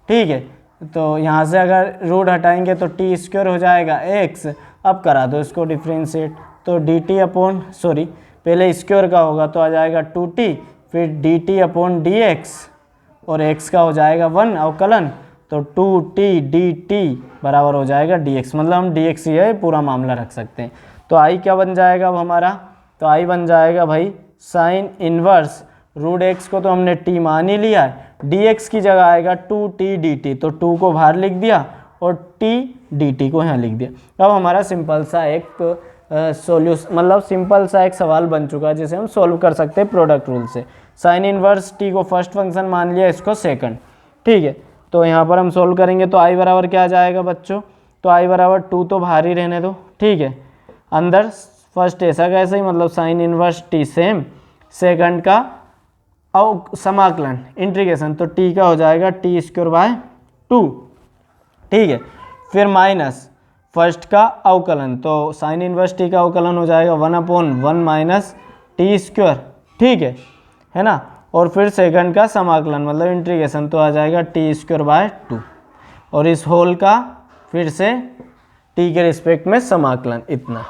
ठीक है, तो यहाँ से अगर रूट हटाएंगे तो टी स्क्वायर हो जाएगा एक्स, अब करा दो इसको डिफ्रेंशिएट, तो डी टी अपॉन सॉरी पहले स्क्वायर का होगा तो आ जाएगा 2t, फिर D T upon D x, और x का हो जाएगा 1 अवकलन, तो 2t dt बराबर हो जाएगा dx, मतलब हम dx ही है पूरा मामला रख सकते हैं। तो आई क्या बन जाएगा अब हमारा, तो आई बन जाएगा भाई साइन इनवर्स रूट एक्स को तो हमने t मान ही लिया है, dx की जगह आएगा 2t dt, तो 2 को बाहर लिख दिया और t dt को यहाँ लिख दिया। अब हमारा सिंपल सा एक सॉल्यूशन मतलब सिंपल सा एक सवाल बन चुका है जिसे हम सॉल्व कर सकते हैं प्रोडक्ट रूल से। साइन इनवर्स टी को फर्स्ट फंक्शन मान लिया, इसको सेकंड। ठीक है, तो यहाँ पर हम सॉल्व करेंगे तो आई बराबर क्या आ जाएगा बच्चों, तो आई बराबर 2 तो बाहर ही रहने दो। ठीक है, अंदर फर्स्ट ऐसा कैसे ही मतलब sign inverse T same, second का समाकलन इंटीग्रेशन, तो टी का हो जाएगा टी स्क्वायर बाय 2। ठीक है, फिर माइनस फर्स्ट का अवकलन, तो साइन इनवर्स टी का अवकलन हो जाएगा 1/1 माइनस टी स्क्वायर। ठीक है ना, और फिर सेकंड का समाकलन मतलब इंटीग्रेशन, तो आ जाएगा टी स्क्वायर बाय 2, और इस होल का फिर से टी के रिस्पेक्ट में समाकलन इतना।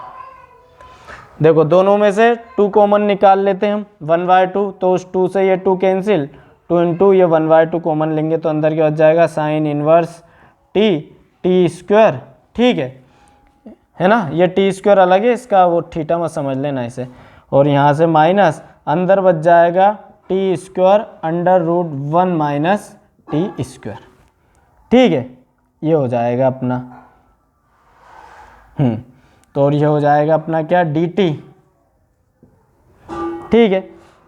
देखो दोनों में से 2 कॉमन निकाल लेते हैं हम, 1/2, तो उस 2 से ये 2 कैंसिल, 2 इंटू ये 1/2 कॉमन लेंगे तो अंदर क्या हो जाएगा साइन इनवर्स टी स्क्वायर। ठीक है ना, ये टी स्क्वायर अलग है, इसका वो थीटा मत समझ लेना इसे, और यहाँ से माइनस अंदर बच जाएगा t square under root 1 minus t square. ठीक है, ये हो जाएगा अपना तो और ये हो जाएगा अपना क्या डी टी। ठीक है,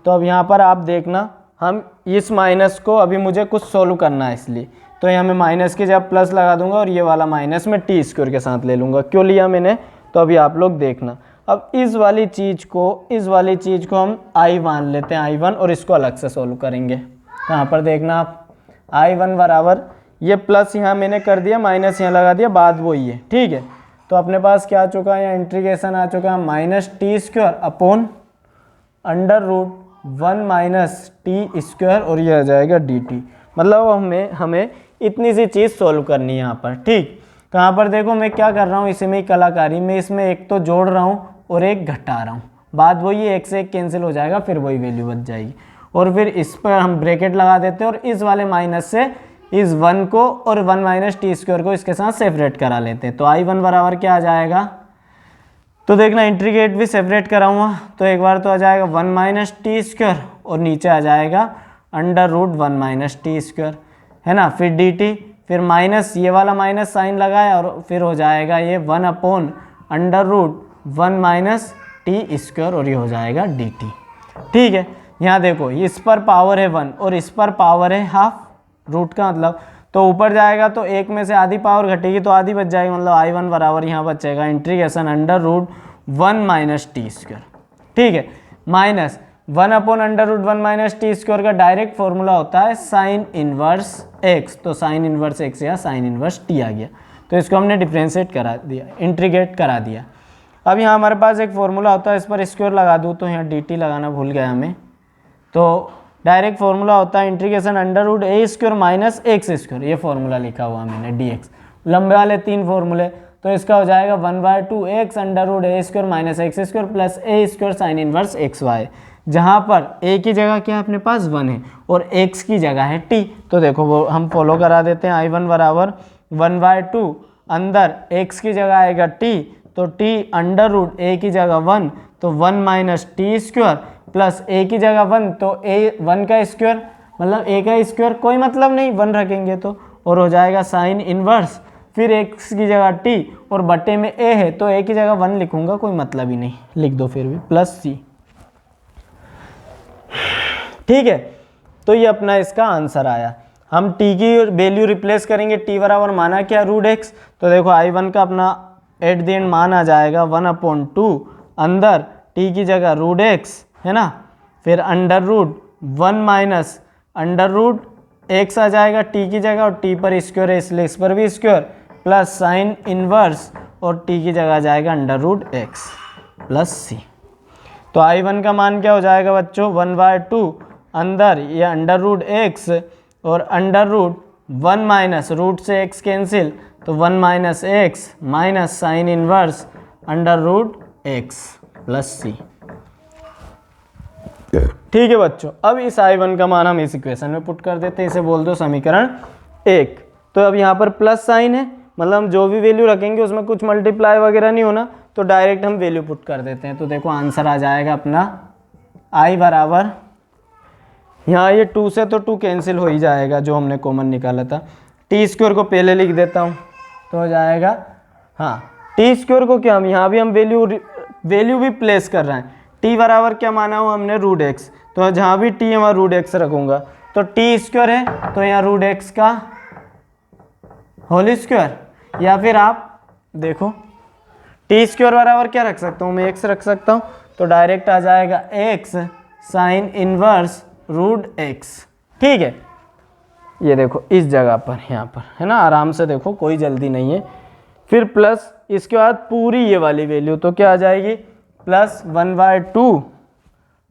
तो अब यहाँ पर आप देखना, हम इस माइनस को अभी मुझे कुछ सोल्व करना है इसलिए, तो यहाँ मैं माइनस की जगह प्लस लगा दूंगा और ये वाला माइनस में टी स्क्वायर के साथ ले लूँगा। क्यों लिया मैंने, तो अभी आप लोग देखना। अब इस वाली चीज़ को हम आई मान लेते हैं I1, और इसको अलग से सोल्व करेंगे। तो यहाँ पर देखना आप I1 बराबर ये प्लस यहाँ मैंने कर दिया, माइनस यहाँ लगा दिया, बात वही है। ठीक है, तो अपने पास क्या आ चुका है, यहाँ इंटीग्रेशन आ चुका है minus t square upon under root 1 minus t square, और ये आ जाएगा डी टी। मतलब हमें इतनी सी चीज़ सोल्व करनी है यहाँ पर। ठीक, तो यहाँ पर देखो मैं क्या कर रहा हूँ, इसी में ही कलाकारी में इसमें एक तो जोड़ रहा हूँ और एक घटा रहा हूँ, बात वही है, एक से एक कैंसिल हो जाएगा, फिर वही वैल्यू बच जाएगी, और फिर इस पर हम ब्रैकेट लगा देते हैं और इस वाले माइनस से इस 1 को और 1 माइनस टी स्क्वायर को इसके साथ सेपरेट करा लेते हैं। तो I1 बराबर क्या आ जाएगा, तो देखना इंटीग्रेट भी सेपरेट कराऊंगा, तो एक बार तो आ जाएगा 1 माइनस टी स्क्वायर और नीचे आ जाएगा under root 1 minus t square, है ना, फिर डी टी, फिर माइनस ये वाला माइनस साइन लगाया और फिर हो जाएगा ये 1 upon under root 1 minus t square, और ये हो जाएगा डी टी। ठीक है, यहाँ देखो इस पर पावर है 1 और इस पर पावर है हाफ, रूट का मतलब, तो ऊपर जाएगा तो एक में से आधी पावर घटेगी तो आधी बच जाएगी, मतलब I1 बराबर यहाँ बचेगा integration under root 1 minus t square. ठीक है, minus 1 upon under root 1 minus t square का डायरेक्ट फॉर्मूला होता है साइन इनवर्स एक्स, तो साइन इनवर्स एक्स या साइन इनवर्स टी आ गया, तो इसको हमने डिफ्रेंशिएट करा दिया, इंटीग्रेट करा दिया। अब यहाँ हमारे पास एक फॉर्मूला होता है, इस पर स्क्वायर लगा दूँ तो यहाँ डी टी लगाना भूल गया हमें, तो डायरेक्ट फॉर्मूला होता है integration under root a square minus x square, ये फॉर्मूला लिखा हुआ मैंने डी एक्स, लंबे वाले 3 फॉर्मूले, तो इसका हो जाएगा 1/2 x under root a square minus x square plus a square sine inverse x y, जहाँ पर ए की जगह क्या है अपने पास 1 है और एक्स की जगह है टी। तो देखो वो हम फॉलो करा देते हैं, I1 बराबर 1/2 अंदर एक्स की जगह आएगा टी, तो टी अंडर रूट ए की जगह 1 तो 1 माइनस टी स्क्वायर प्लस ए की जगह 1 तो ए 1 का स्क्वायर मतलब ए का स्क्वायर, कोई मतलब नहीं 1 रखेंगे तो, और हो जाएगा साइन इनवर्स, फिर एक्स की जगह टी और बटे में ए है तो ए की जगह 1 लिखूंगा, कोई मतलब ही नहीं, लिख दो फिर भी प्लस सी। ठीक है, तो ये अपना इसका आंसर आया। हम टी की वैल्यू रिप्लेस करेंगे, टी बराबर माना क्या रूट एक्स, तो देखो I1 का अपना एट द एंड मान आ जाएगा 1/2 अंदर टी की जगह रूट एक्स है ना, फिर under root 1 minus under root x आ जाएगा टी की जगह और टी पर स्क्वायर है इसलिए इस पर भी स्क्वायर प्लस साइन इनवर्स और टी की जगह आ जाएगा अंडर रूट एक्स प्लस सी। तो I1 का मान क्या हो जाएगा बच्चों 1/2 अंदर ये अंडर रूट एक्स और अंडर रूट 1 माइनस रूट से एक्स कैंसिल तो 1 minus x minus sine inverse under root x plus c. ठीक है बच्चों, अब इस I1 का मान हम इस इक्वेशन में पुट कर देते हैं, इसे बोल दो समीकरण 1। तो अब यहाँ पर प्लस साइन है, मतलब हम जो भी वैल्यू रखेंगे उसमें कुछ मल्टीप्लाई वगैरह नहीं होना, तो डायरेक्ट हम वैल्यू पुट कर देते हैं। तो देखो आंसर आ जाएगा अपना I बराबर, यहाँ ये 2 से तो 2 कैंसिल हो ही जाएगा जो हमने कॉमन निकाला था, टी स्क्वायर को पहले लिख देता हूँ तो हो जाएगा, हाँ टी स्क्वायर को क्या हम यहाँ भी हम वैल्यू भी प्लेस कर रहे हैं, टी बराबर क्या माना हुआ हमने रूट एक्स, तो जहाँ भी टी है वहाँ रूट एक्स रखूँगा, तो टी स्क्वायर है तो यहाँ रूट एक्स का होल स्क्वायर, या फिर आप देखो टी स्क्वायर बराबर क्या रख सकता हूँ मैं एक्स रख सकता हूँ, तो डायरेक्ट आ जाएगा x sine inverse root x. ठीक है, ये देखो इस जगह पर यहाँ पर है ना, आराम से देखो कोई जल्दी नहीं है, फिर प्लस इसके बाद पूरी ये वाली वैल्यू तो क्या आ जाएगी plus 1/2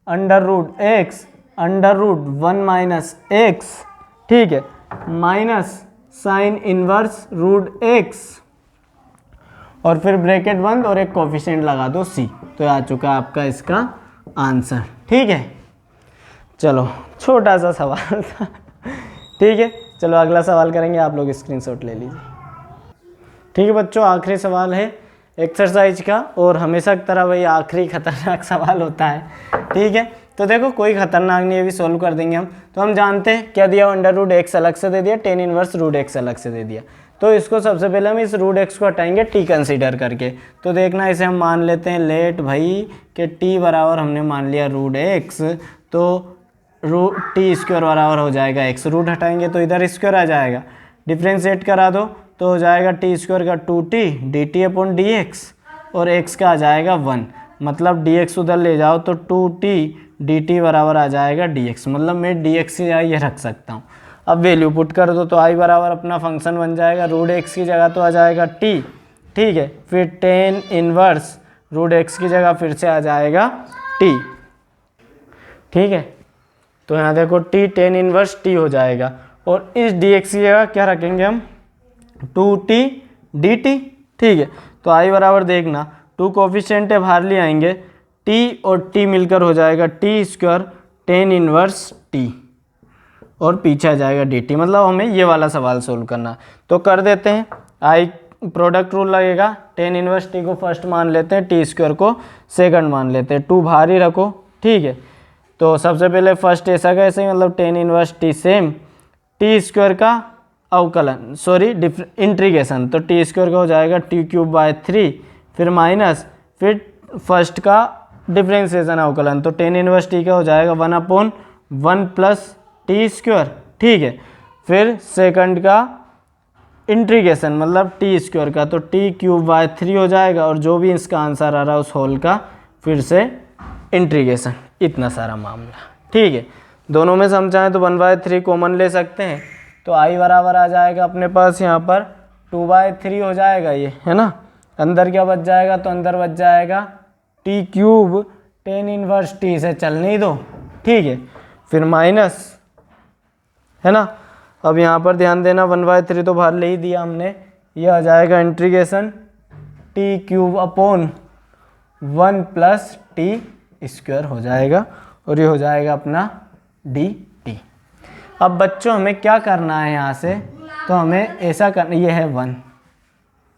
under root x under root 1 minus x, ठीक है, minus sine inverse root x और फिर ब्रैकेट बंद और एक कोफिशिएंट लगा दो सी, तो आ चुका आपका इसका आंसर। ठीक है, चलो छोटा सा सवाल था। ठीक है, चलो अगला सवाल करेंगे, आप लोग स्क्रीनशॉट ले लीजिए। ठीक है बच्चों, आखिरी सवाल है एक्सरसाइज का और हमेशा की तरह वही आखिरी खतरनाक सवाल होता है। ठीक है, तो देखो कोई खतरनाक नहीं है, अभी सोल्व कर देंगे हम। तो हम जानते हैं क्या दिया, अंडर रूट एक्स अलग से दे दिया, टेन इनवर्स रूट एक्स अलग से दे दिया, तो इसको सबसे पहले हम इस रूट एक्स को हटाएंगे टी कंसीडर करके। तो देखना इसे हम मान लेते हैं लेट भाई कि टी बराबर हमने मान लिया रूट एक्स, तो रूट टी स्क्वायर बराबर हो जाएगा एक्स, रूट हटाएंगे तो इधर स्क्वायर आ जाएगा, डिफ्रेंशिएट करा दो तो हो जाएगा टी स्क्वायर का 2t dt upon D x और x का आ जाएगा 1, मतलब dx उधर ले जाओ तो 2t dt बराबर आ जाएगा dx, मतलब मैं dx से ये रख सकता हूँ। अब वैल्यू पुट कर दो तो i बराबर अपना फंक्शन बन जाएगा रूट एक्स की जगह तो आ जाएगा t, ठीक है, फिर टेन इनवर्स रूट एक्स की जगह फिर से आ जाएगा t। ठीक है, तो यहाँ देखो t टेन इनवर्स t हो जाएगा और इस dx की जगह क्या रखेंगे हम 2t dt। ठीक है, तो i बराबर देखना 2 कोफिशिएंट है बाहर ले आएंगे, t और t मिलकर हो जाएगा t square tan inverse t और पीछे आ जाएगा dt, मतलब हमें ये वाला सवाल सोल्व करना। तो कर देते हैं, i प्रोडक्ट रूल लगेगा, टेन इनवर्स t को फर्स्ट मान लेते हैं, t स्क्वायर को सेकंड मान लेते हैं, 2 बाहर ही रखो। ठीक है, तो सबसे पहले फर्स्ट ऐसा का ऐसे ही, मतलब tan inverse t same t square का अवकलन इंटीग्रेशन, तो टी स्क्वायर का हो जाएगा t³/3 फिर माइनस फिर फर्स्ट का डिफ्रेंशिएशन अवकलन, तो टेन इनवर्स टी का हो जाएगा 1/1 प्लस टी स्क्वायर। ठीक है, फिर सेकंड का इंटीग्रेशन मतलब टी स्क्वायर का, तो t³/3 हो जाएगा और जो भी इसका आंसर आ रहा है उस होल का फिर से इंटीग्रेशन, इतना सारा मामला। ठीक है, दोनों में समझाएं तो 1/3 कॉमन ले सकते हैं, तो i बराबर आ जाएगा अपने पास यहाँ पर 2/3 हो जाएगा ये, है ना, अंदर क्या बच जाएगा, तो अंदर बच जाएगा t³ टेन इनवर्स t से चलने ही दो। ठीक है, फिर माइनस, है ना, अब यहाँ पर ध्यान देना 1/3 तो बाहर ले ही दिया हमने, ये आ जाएगा integration T cube upon 1 plus T square हो जाएगा, और ये हो जाएगा अपना डी टी। अब बच्चों हमें क्या करना है यहाँ से, तो हमें ऐसा करना, ये है 1,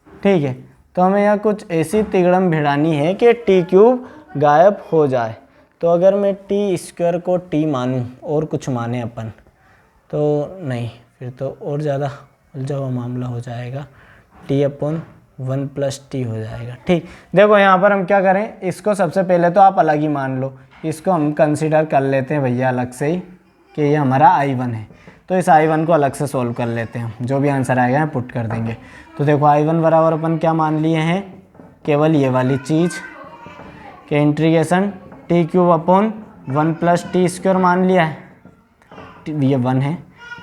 ठीक है, तो हमें यहाँ कुछ ऐसी तिगड़म भिड़ानी है कि टी क्यूब गायब हो जाए। तो अगर मैं टी स्क्वायर को टी मानूँ और कुछ माने अपन, तो नहीं, फिर तो और ज़्यादा उलझा हुआ मामला हो जाएगा, टी अपॉन 1 प्लस टी हो जाएगा। ठीक, देखो यहाँ पर हम क्या करें, इसको सबसे पहले तो आप अलग ही मान लो, इसको हम कंसीडर कर लेते हैं भैया अलग से ही कि ये हमारा I1 है। तो इस I1 को अलग से सॉल्व कर लेते हैं, जो भी आंसर आएगा हम पुट कर देंगे। तो देखो I1 बराबर अपन क्या मान लिए हैं, केवल ये वाली चीज़ कि integration T cube upon 1 plus T square मान लिया है, ये 1 है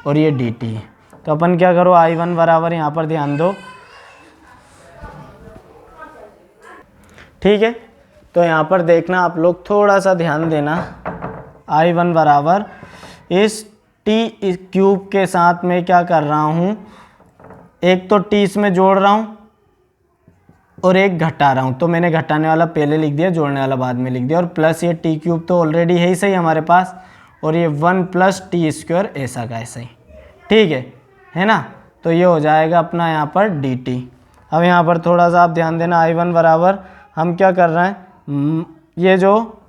और ये डी टी है। तो अपन क्या करो, I1 बराबर यहाँ पर ध्यान दो, ठीक है। तो यहाँ पर देखना आप लोग, थोड़ा सा ध्यान देना, I1 बराबर इस टी क्यूब के साथ में क्या कर रहा हूँ, एक तो टी इसमें जोड़ रहा हूँ और एक घटा रहा हूँ। तो मैंने घटाने वाला पहले लिख दिया, जोड़ने वाला बाद में लिख दिया, और प्लस ये टी क्यूब तो ऑलरेडी है ही सही हमारे पास, और ये 1 प्लस टी स्क्वायर ऐसा का ऐसा ही, ठीक है ना। तो ये हो जाएगा अपना यहाँ पर डी टी। अब यहाँ पर थोड़ा सा आप ध्यान देना, I1 बराबर हम क्या कर रहे हैं, ये जो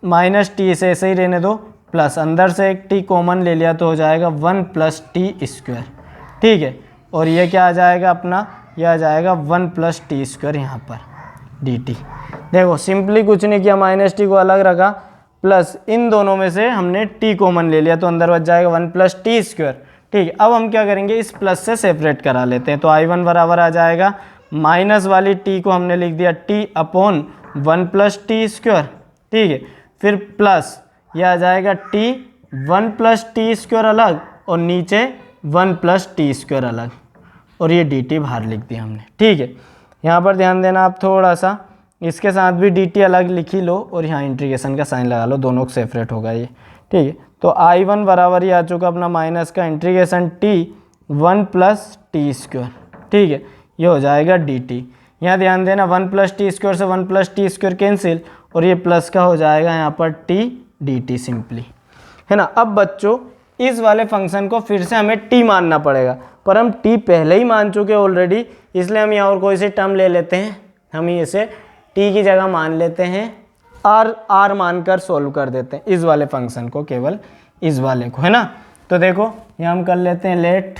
माइनस टी से ऐसे ही रहने दो, प्लस अंदर से एक टी कॉमन ले लिया तो हो जाएगा 1 प्लस टी स्क्वायर, ठीक है। और ये क्या आ जाएगा अपना, ये आ जाएगा 1 प्लस टी स्क्वायर यहाँ पर डी टी। देखो सिंपली कुछ नहीं किया, माइनस टी को अलग रखा, प्लस इन दोनों में से हमने टी कॉमन ले लिया तो अंदर बच जाएगा 1 प्लस टी स्क्वायर, ठीक है। अब हम क्या करेंगे, इस प्लस से सेपरेट करा लेते हैं। तो I1 बराबर आ जाएगा, माइनस वाली टी को हमने लिख दिया T upon 1 plus T square, ठीक है। फिर प्लस ये आ जाएगा टी 1 प्लस टी स्क्वायर अलग, और नीचे 1 प्लस टी स्क्वायर अलग, और ये डी टी बाहर लिख दिया हमने, ठीक है। यहाँ पर ध्यान देना आप थोड़ा सा, इसके साथ भी डी टी अलग लिख ही लो और यहाँ इंटीग्रेशन का साइन लगा लो, दोनों को सेपरेट होगा ये, ठीक है। तो I1 बराबर ही आ चुका अपना माइनस का integration T 1 plus T square, ठीक है, ये हो जाएगा डी टी। यहाँ ध्यान देना, 1 प्लस टी स्क्वायर से 1 प्लस टी स्क्वायर कैंसिल, और ये प्लस का हो जाएगा यहाँ पर टी डी टी सिंपली, है ना। अब बच्चों इस वाले फंक्शन को फिर से हमें टी मानना पड़ेगा, पर हम टी पहले ही मान चुके ऑलरेडी, इसलिए हम यहाँ और कोई सी टर्म ले लेते हैं, हम इसे टी की जगह मान लेते हैं, आर मानकर सोल्व कर देते हैं इस वाले फंक्शन को, केवल इस वाले को, है ना। तो देखो यहाँ हम कर लेते हैं लेट,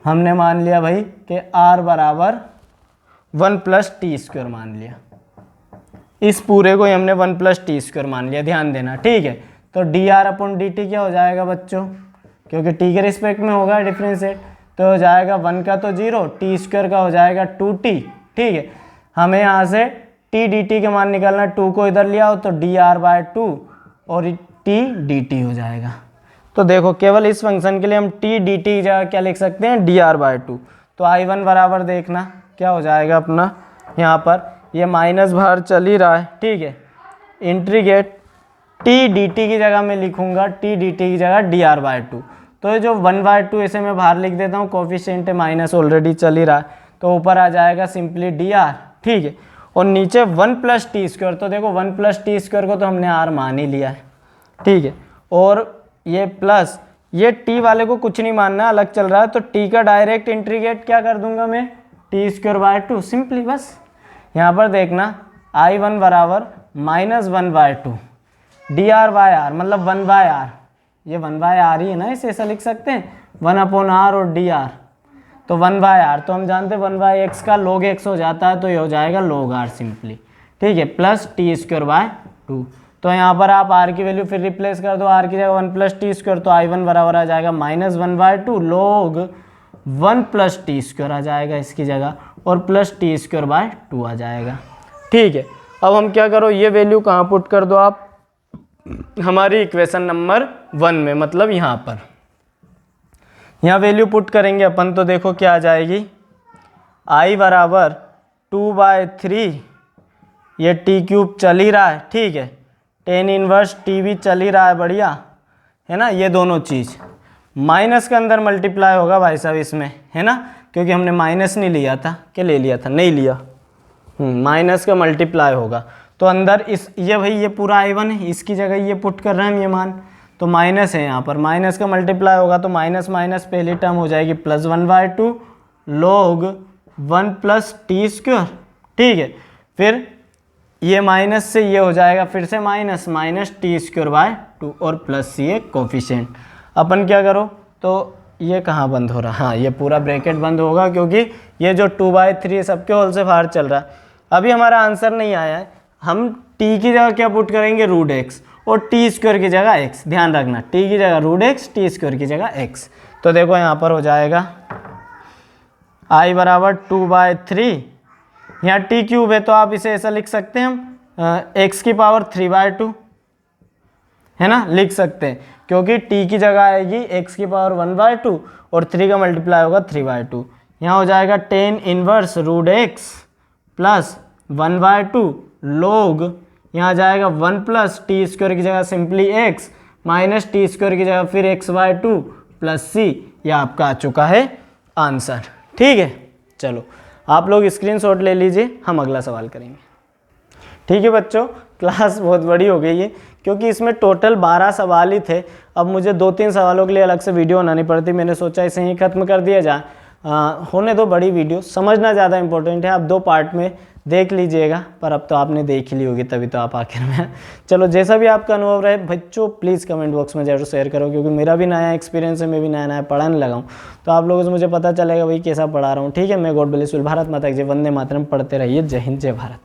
हमने मान लिया भाई कि आर बराबर 1 प्लस टी स्क्वायर मान लिया, इस पूरे को ही हमने 1 प्लस टी स्क्वायर मान लिया, ध्यान देना, ठीक है। तो D R upon D T क्या हो जाएगा बच्चों, क्योंकि टी के रिस्पेक्ट में होगा डिफ्रेंशिएट, तो हो जाएगा 1 का तो 0, टी स्क्वायर का हो जाएगा 2t, ठीक है। हमें यहाँ से टी डी टी के मान निकालना, 2 को इधर लिया हो तो डी आर बाय 2 और टी डी टी हो जाएगा। तो देखो केवल इस फंक्शन के लिए हम टी डी टी की जगह क्या लिख सकते हैं, डी आर बाय 2। तो I1 बराबर देखना क्या हो जाएगा अपना, यहाँ पर ये माइनस बाहर चल ही रहा है, ठीक है, इंटीग्रेट टी डी टी की जगह मैं लिखूंगा टी डी टी की जगह डी आर बाय 2। तो ये जो 1/2 ऐसे मैं बाहर लिख देता हूँ, कोफिशिएंट माइनस ऑलरेडी चल ही रहा है, तो ऊपर आ जाएगा सिंपली डी आर, ठीक है, और नीचे 1 प्लस टी स्क्वायर। तो देखो 1 प्लस टी स्क्वायर को तो हमने आर मान ही लिया है, ठीक है, और ये प्लस ये टी वाले को कुछ नहीं मानना, अलग चल रहा है, तो टी का डायरेक्ट इंटीग्रेट क्या कर दूंगा मैं, टी स्क्वायर बाय 2 सिंपली, बस। यहाँ पर देखना I1 बराबर -1/2 डी आर बाय आर, मतलब 1/r, ये 1/r ही है ना, इसे ऐसा लिख सकते हैं 1/r और डी आर, तो 1/r, तो हम जानते हैं 1/x का log x हो जाता है, तो ये हो जाएगा log r सिंपली, ठीक है, प्लस टी स्क्वायर बाय 2। तो यहाँ पर आप r की वैल्यू फिर रिप्लेस कर दो, r की जगह 1 प्लस टी स्क्वायर, तो I1 बराबर आ जाएगा -1/2 log 1 प्लस टी स्क्वायर आ जाएगा इसकी जगह, और प्लस टी स्क्वायर बाय 2 आ जाएगा, ठीक है। अब हम क्या करो, ये वैल्यू कहाँ पुट कर दो आप, हमारी इक्वेशन नंबर 1 में, मतलब यहाँ पर, यहाँ वैल्यू पुट करेंगे अपन, तो देखो क्या आ जाएगी, I बराबर 2/3, ये टी क्यूब चल ही रहा है, ठीक है, tan इनवर्स टी भी चल ही रहा है, बढ़िया है ना, ये दोनों चीज़ माइनस के अंदर मल्टीप्लाई होगा भाई साहब इसमें, है ना, क्योंकि हमने माइनस नहीं लिया था, क्या ले लिया था, नहीं लिया, माइनस का मल्टीप्लाई होगा। तो अंदर इस ये भाई ये पूरा I1 है, इसकी जगह ये पुट कर रहे हैं हम ये मान, तो माइनस है यहाँ पर, माइनस का मल्टीप्लाई होगा तो माइनस माइनस पहली टर्म हो जाएगी plus 1/2 log 1 plus T square, ठीक है। फिर ये माइनस से ये हो जाएगा फिर से minus minus t square by 2 और प्लस ये कोफिशिएंट। अपन क्या करो, तो ये कहाँ बंद हो रहा, हाँ ये पूरा ब्रैकेट बंद होगा क्योंकि ये जो 2/3 सबके होल से बाहर चल रहा है। अभी हमारा आंसर नहीं आया है, हम t की जगह क्या पुट करेंगे, √x, और टी स्क्वायर की जगह x, ध्यान रखना t की जगह √x, टी स्क्वायर की जगह x। तो देखो यहाँ पर हो जाएगा I बराबर 2/3, यहाँ t क्यूब है तो आप इसे ऐसा लिख सकते हैं हम x की पावर 3/2, है ना, लिख सकते हैं, क्योंकि t की जगह आएगी x की पावर 1/2 और 3 का मल्टीप्लाई होगा 3/2। यहाँ हो जाएगा 10 इनवर्स √x प्लस 1/2 log, यहाँ जाएगा 1 प्लस टी स्क्वायर की जगह simply x minus t square की जगह फिर x/2 प्लस c। यह आपका आ चुका है आंसर, ठीक है। चलो आप लोग स्क्रीनशॉट ले लीजिए, हम अगला सवाल करेंगे। ठीक है बच्चों, क्लास बहुत बड़ी हो गई है क्योंकि इसमें टोटल 12 सवाल ही थे। अब मुझे 2-3 सवालों के लिए अलग से वीडियो बनानी पड़ती, मैंने सोचा इसे ही खत्म कर दिया जाए। होने दो बड़ी वीडियो, समझना ज़्यादा इंपॉर्टेंट है। आप 2 पार्ट में देख लीजिएगा, पर अब तो आपने देख ही ली होगी तभी तो आप आखिर में। चलो जैसा भी आपका अनुभव रहे बच्चों, प्लीज़ कमेंट बॉक्स में जरूर शेयर करो, क्योंकि मेरा भी नया एक्सपीरियंस है, मैं भी नया नया पढ़ाने लगा हूँ, तो आप लोगों से मुझे पता चलेगा भाई कैसा पढ़ा रहा हूँ। ठीक है, मैं गॉड ब्लेस यू, भारत माता की जय, वंदे मातरम, पढ़ते रहिए। जय हिंद, जय भारत।